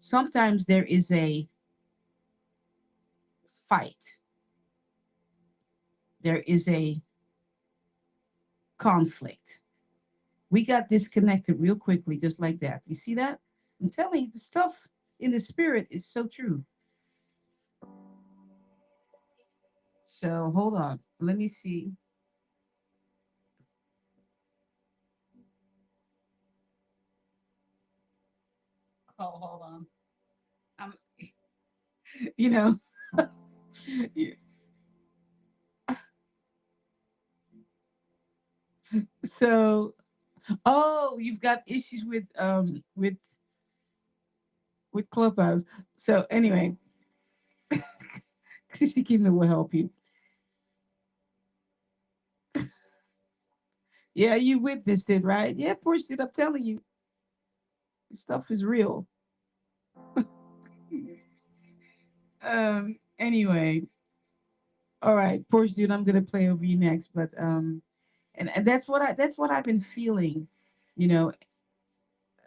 sometimes there is a fight. There is a conflict. We got disconnected real quickly, just like that. You see that? I'm telling you, the stuff in the spirit is so true. So hold on. Let me see. call. Hold on. I'm, you know, yeah. So, oh, you've got issues with Clubhouse. So anyway, Sissy Kimmy will help you. Yeah, you witnessed it, right? Yeah, pushed it. I'm telling you, this stuff is real. Anyway, all right, Porsche dude, I'm gonna play over you next, but and that's what I've been feeling, you know,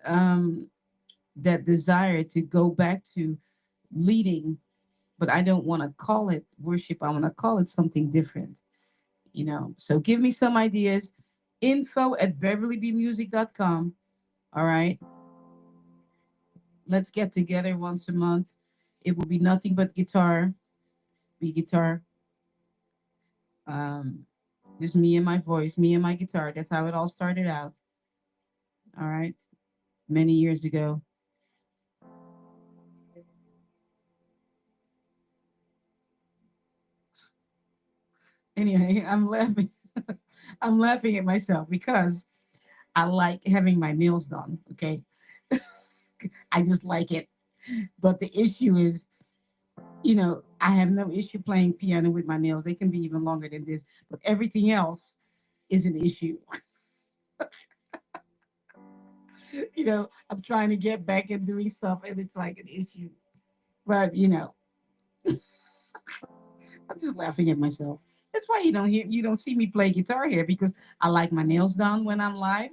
um, that desire to go back to leading, but I don't want to call it worship. I want to call it something different, you know. So give me some ideas. info@beverlybmusic.com. All right, let's get together once a month. It will be nothing but guitar, be guitar. Um, just me and my voice, me and my guitar. That's how it all started out. All right, many years ago. Anyway, I'm laughing. I'm laughing at myself because I like having my nails done. Okay, I just like it. But the issue is, I have no issue playing piano with my nails. They can be even longer than this, but everything else is an issue. I'm trying to get back and doing stuff, and it's like an issue. But I'm just laughing at myself. That's why you don't see me play guitar here because I like my nails done when I'm live,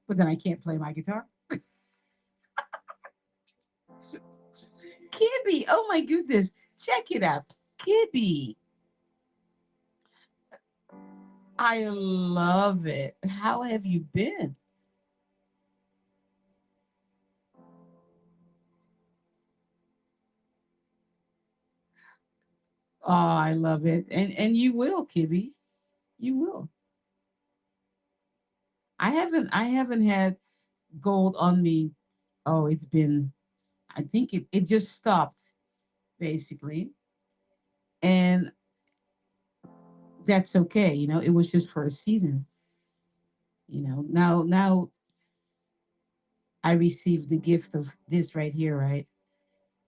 but then I can't play my guitar. Kibby, oh my goodness, check it out, Kibby. I love it. How have you been? Oh, I love it, and you will, Kibby. You will. I haven't had gold on me. Oh, it's been. I think it just stopped basically, and that's okay. It was just for a season. Now I received the gift of this right here, right?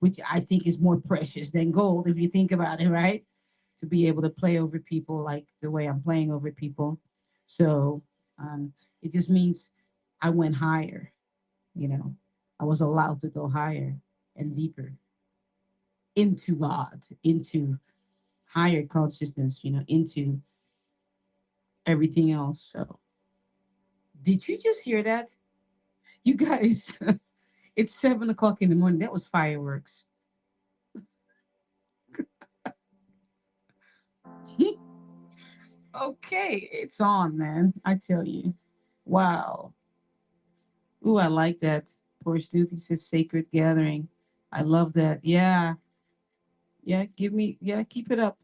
Which I think is more precious than gold if you think about it, right? To be able to play over people like the way I'm playing over people. So um, it just means I went higher, you know. I was allowed to go higher and deeper into God, into higher consciousness, into everything else. So did you just hear that? You guys, it's 7 o'clock in the morning. That was fireworks. Okay, it's on, man. I tell you. Wow. Ooh, I like that. Porsche Duty says sacred gathering. I love that. Yeah. Yeah. Keep it up.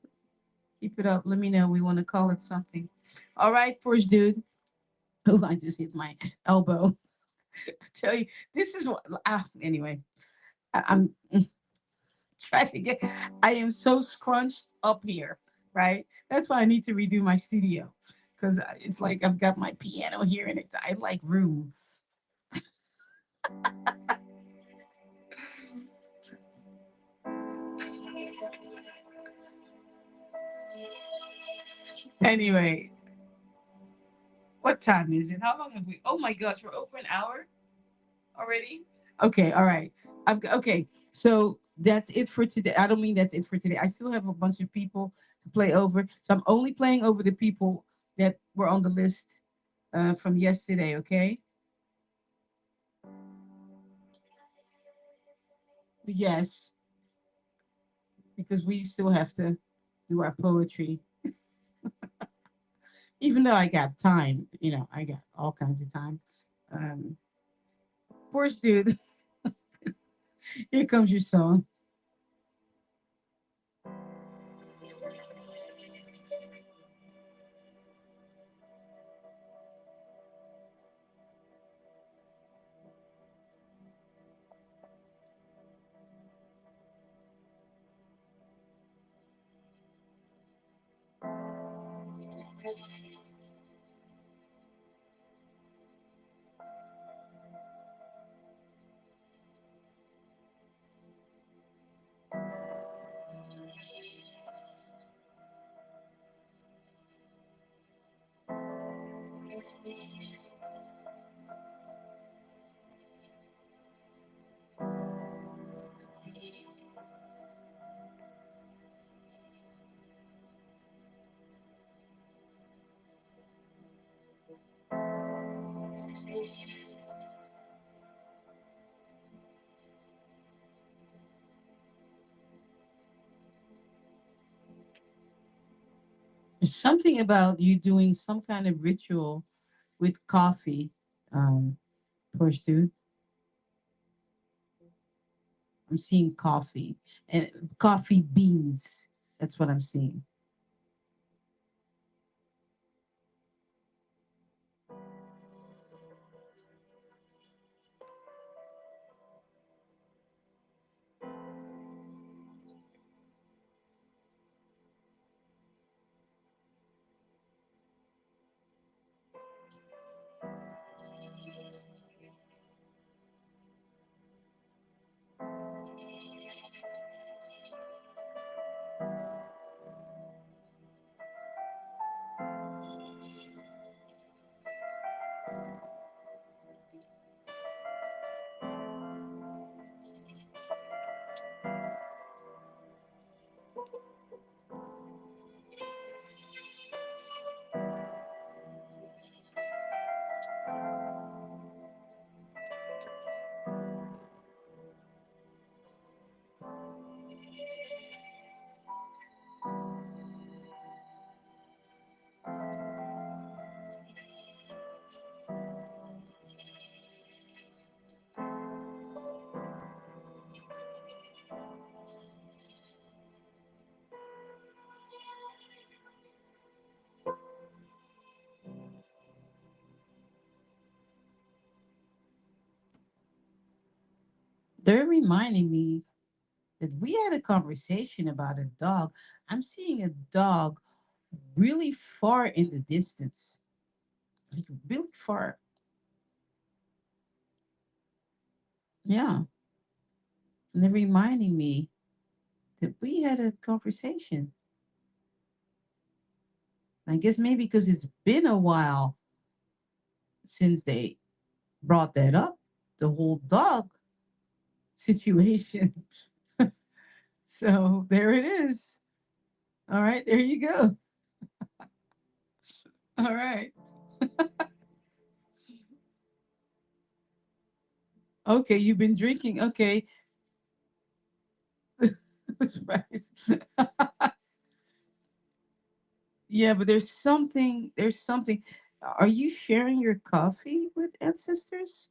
Keep it up. Let me know. We want to call it something. All right, Porsche Dude. Oh, I just hit my elbow. I tell you, this is what, anyway, I'm trying to get, I am so scrunched up here, right? That's why I need to redo my studio because it's like I've got my piano here and I like room. Anyway, what time is it? How long have we? Oh my gosh, we're over an hour already. Okay, all right. Okay. So that's it for today. I don't mean that's it for today. I still have a bunch of people to play over. So I'm only playing over the people that were on the list from yesterday. Okay. Yes, because we still have to do our poetry. Even though I got time, I got all kinds of time. Um, Poor dude, here comes your song. There's something about you doing some kind of ritual with coffee. First, dude, I'm seeing coffee and coffee beans. That's what I'm seeing. They're reminding me that we had a conversation about a dog. I'm seeing a dog really far in the distance, like really far. Yeah, and they're reminding me that we had a conversation. I guess maybe because it's been a while since they brought that up, the whole dog situation. So there it is. All right, there you go. All right. Okay, you've been drinking. Okay. That's right. Yeah, but there's something. Are you sharing your coffee with ancestors?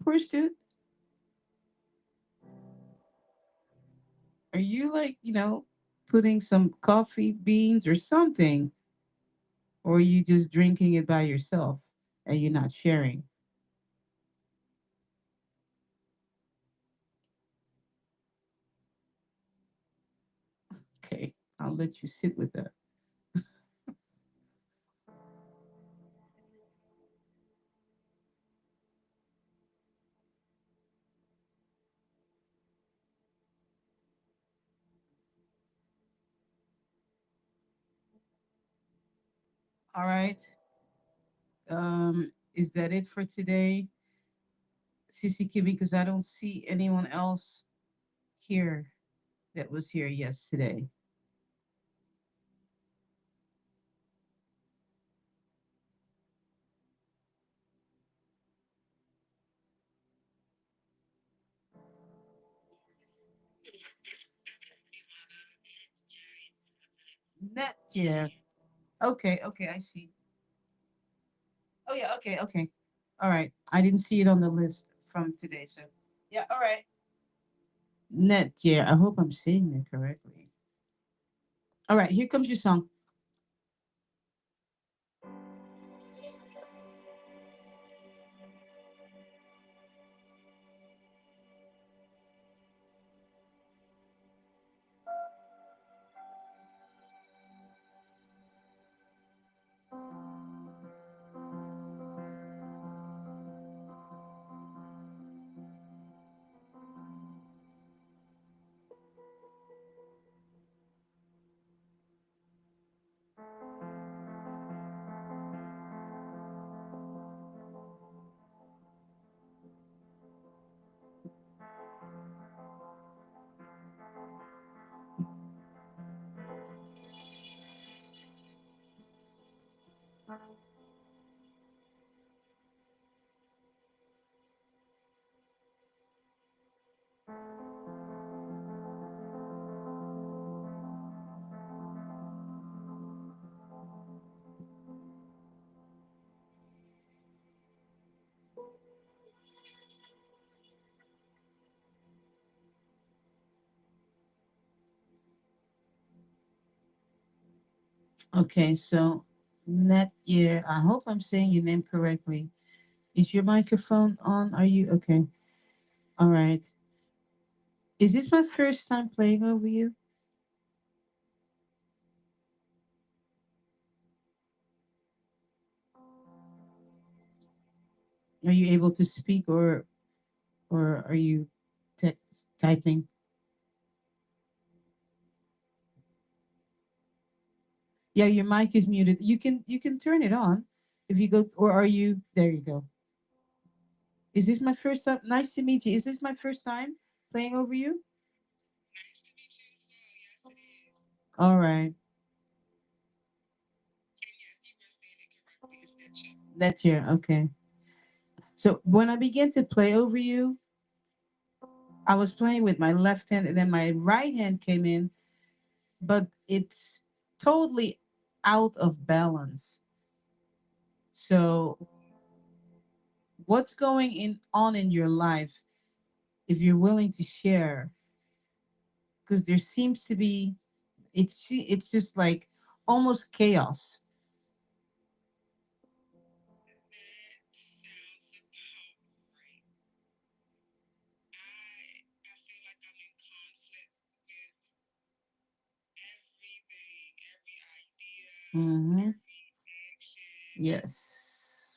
Poor dude. Are you like, putting some coffee beans or something? Or are you just drinking it by yourself and you're not sharing? Okay, I'll let you sit with that. All right. Is that it for today, Sissy Kimmy? Because I don't see anyone else here that was here yesterday. Net, yeah. Okay, okay, I see. Oh yeah, okay, okay. All right. I didn't see it on the list from today, so yeah, all right. Net, yeah. I hope I'm saying it correctly. All right, here comes your song. Okay, so net year. I hope I'm saying your name correctly. Is your microphone on? Are you okay? All right. Is this my first time playing over you? Are you able to speak, or are you typing? Yeah, your mic is muted. You can turn it on if you go, or are you there? You go. Is this my first time? Nice to meet you. Is this my first time playing over you? All right. That's your okay. So when I began to play over you, I was playing with my left hand, and then my right hand came in, but it's totally out of balance. So what's going in on in your life, if you're willing to share? Because there seems to be, it's just like almost chaos. Hmm. Yes.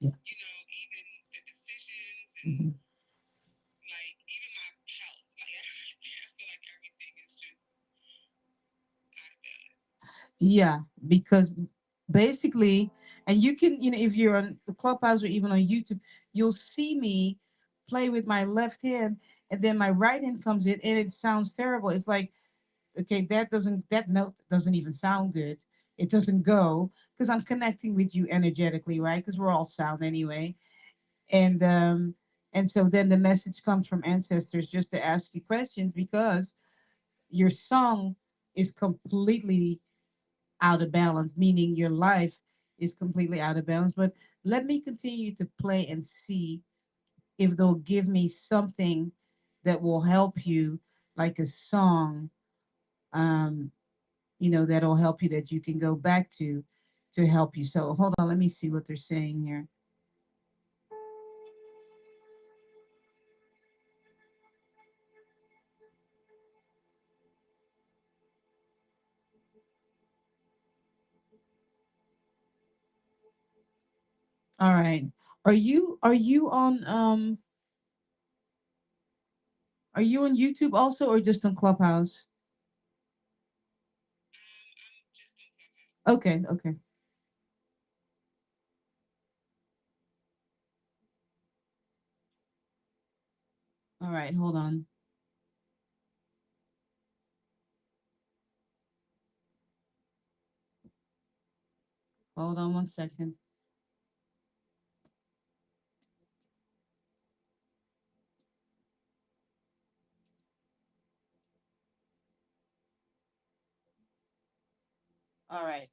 Yeah. Mhm. Yeah, because basically, and you can, if you're on the Clubhouse or even on YouTube, you'll see me play with my left hand, and then my right hand comes in, and it sounds terrible. It's like, okay, that note doesn't even sound good. It doesn't go because I'm connecting with you energetically, right? Because we're all sound anyway. And so then the message comes from ancestors just to ask you questions because your song is completely out of balance, meaning your life is completely out of balance. But let me continue to play and see if they'll give me something that will help you, like a song, um, that'll help you, that you can go back to help you. So hold on, let me see what they're saying here. All right. Are you on YouTube also, or just on Clubhouse? Okay, okay. All right, hold on. Hold on 1 second. All right.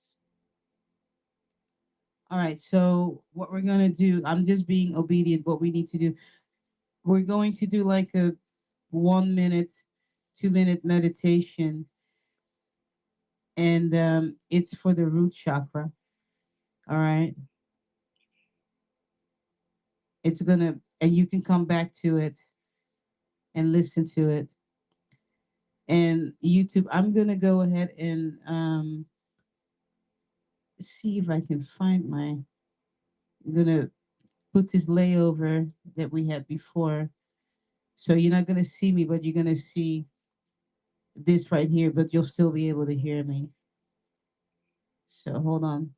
All right. So what we're gonna do, I'm just being obedient. What we need to do, we're going to do like a 1 minute, 2 minute meditation, and it's for the root chakra. All right. It's gonna, and you can come back to it and listen to it. And YouTube, I'm gonna go ahead and see if I can find my. I'm gonna put this layover that we had before. So you're not gonna see me, but you're gonna see this right here, but you'll still be able to hear me. So hold on.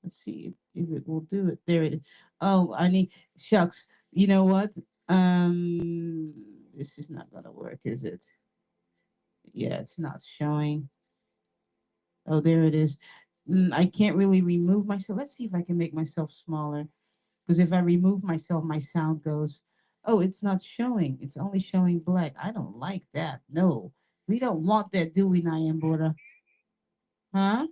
Let's see if it will do it. There it is. Oh, I need shucks. You know what? This is not gonna work, is it? Yeah, it's not showing. Oh, there it is. I can't really remove myself. Let's see if I can make myself smaller. Because if I remove myself, my sound goes, oh, it's not showing. It's only showing black. I don't like that. No, we don't want that, do we, Nyambura? Huh?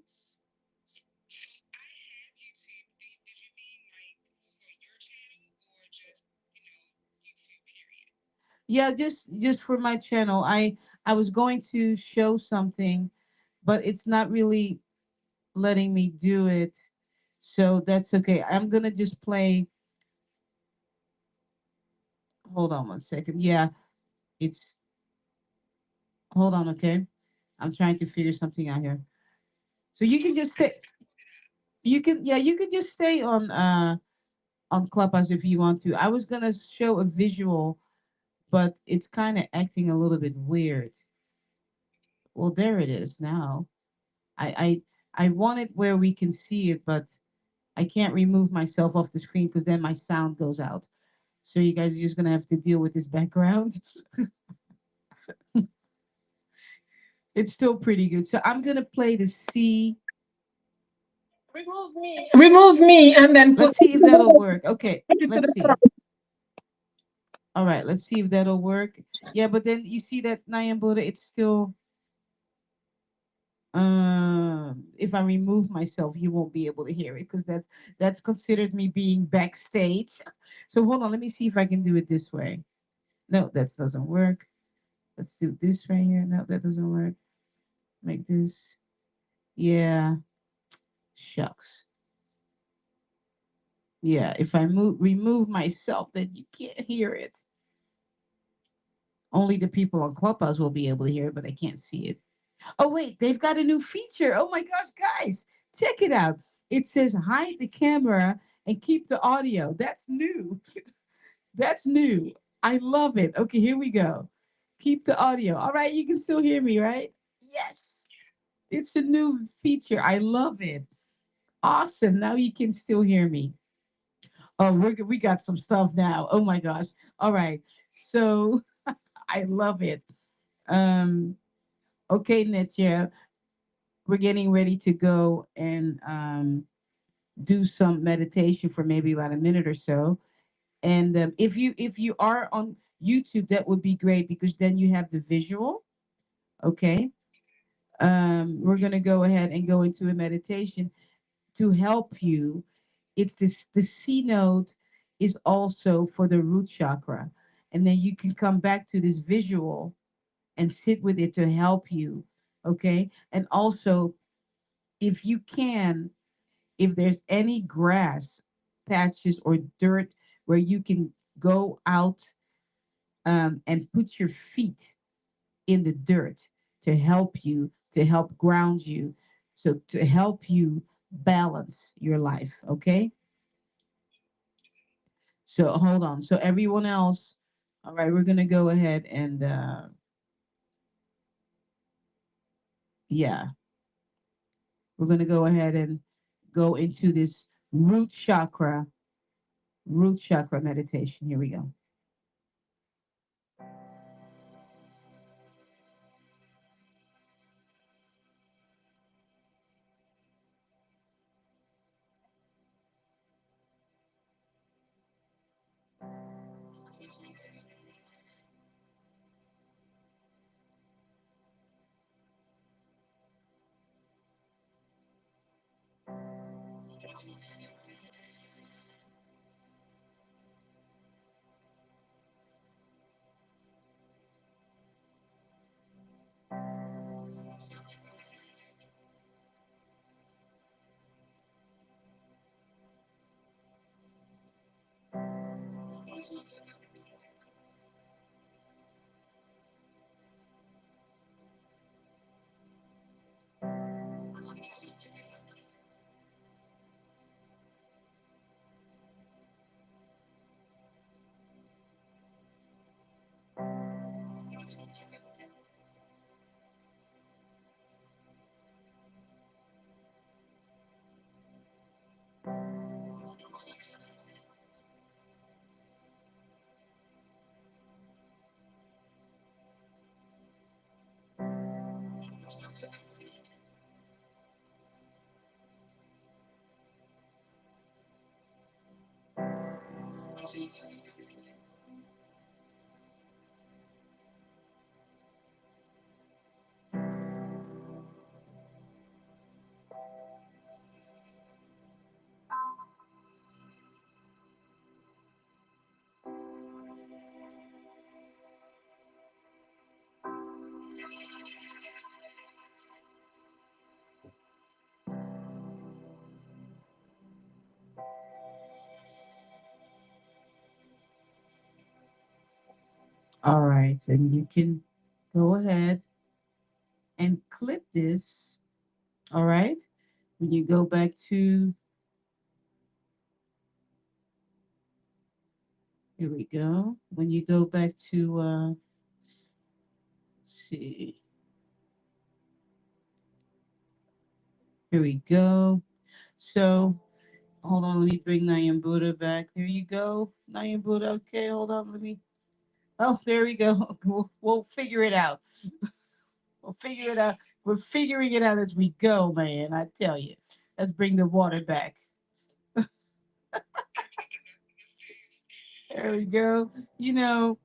Yeah, just for my channel. I was going to show something, but it's not really letting me do it. So that's okay. I'm gonna just play. Hold on one second. Yeah, it's hold on, okay? I'm trying to figure something out here. So you can just stay. You can yeah, you can just stay on Clubhouse if you want to. I was gonna show a visual, but it's kind of acting a little bit weird. Well, there it is now. I want it where we can see it, but I can't remove myself off the screen because then my sound goes out. So you guys are just gonna have to deal with this background. It's still pretty good. So I'm gonna play the C. Remove me and then put Let's see if that'll work. Okay, it to let's the front. see. All right, let's see if that'll work. Yeah, but then you see that Nayambuda, it's still if I remove myself, you won't be able to hear it because that's considered me being backstage. So hold on, let me see if I can do it this way. No, that doesn't work. Let's do this right here. No, that doesn't work. Make this. Yeah, shucks. Yeah, if I remove myself, then you can't hear it. Only the people on Clubhouse will be able to hear it, but I can't see it. Oh wait, they've got a new feature. Oh my gosh, guys, check it out. It says hide the camera and keep the audio. That's new. That's new. I love it. Okay, here we go. Keep the audio. All right, you can still hear me, right? Yes. It's a new feature. I love it. Awesome. Now you can still hear me. Oh, we got some stuff now. Oh my gosh. All right. So I love it. Um, okay, Netja, we're getting ready to go and do some meditation for maybe about a minute or so. And if you are on YouTube, that would be great because then you have the visual. Okay. We're gonna go ahead and go into a meditation to help you. It's this the C note is also for the root chakra. And then you can come back to this visual and sit with it to help you. Okay. And also, if you can, if there's any grass patches or dirt where you can go out and put your feet in the dirt to help ground you, so to help you balance your life. Okay. So hold on. So everyone else, all right, we're gonna go ahead and yeah, we're gonna go ahead and go into this root chakra meditation. Here we go. All right, and you can go ahead and clip this. All right, when you go back to, here we go. When you go back to, let's see, here we go. So hold on, let me bring Nayan Buddha back. There you go, Nayan Buddha. Okay, hold on, let me. Oh, there we go. We'll figure it out. We'll figure it out. We're figuring it out as we go, man. I tell you. Let's bring the water back. There we go. You know,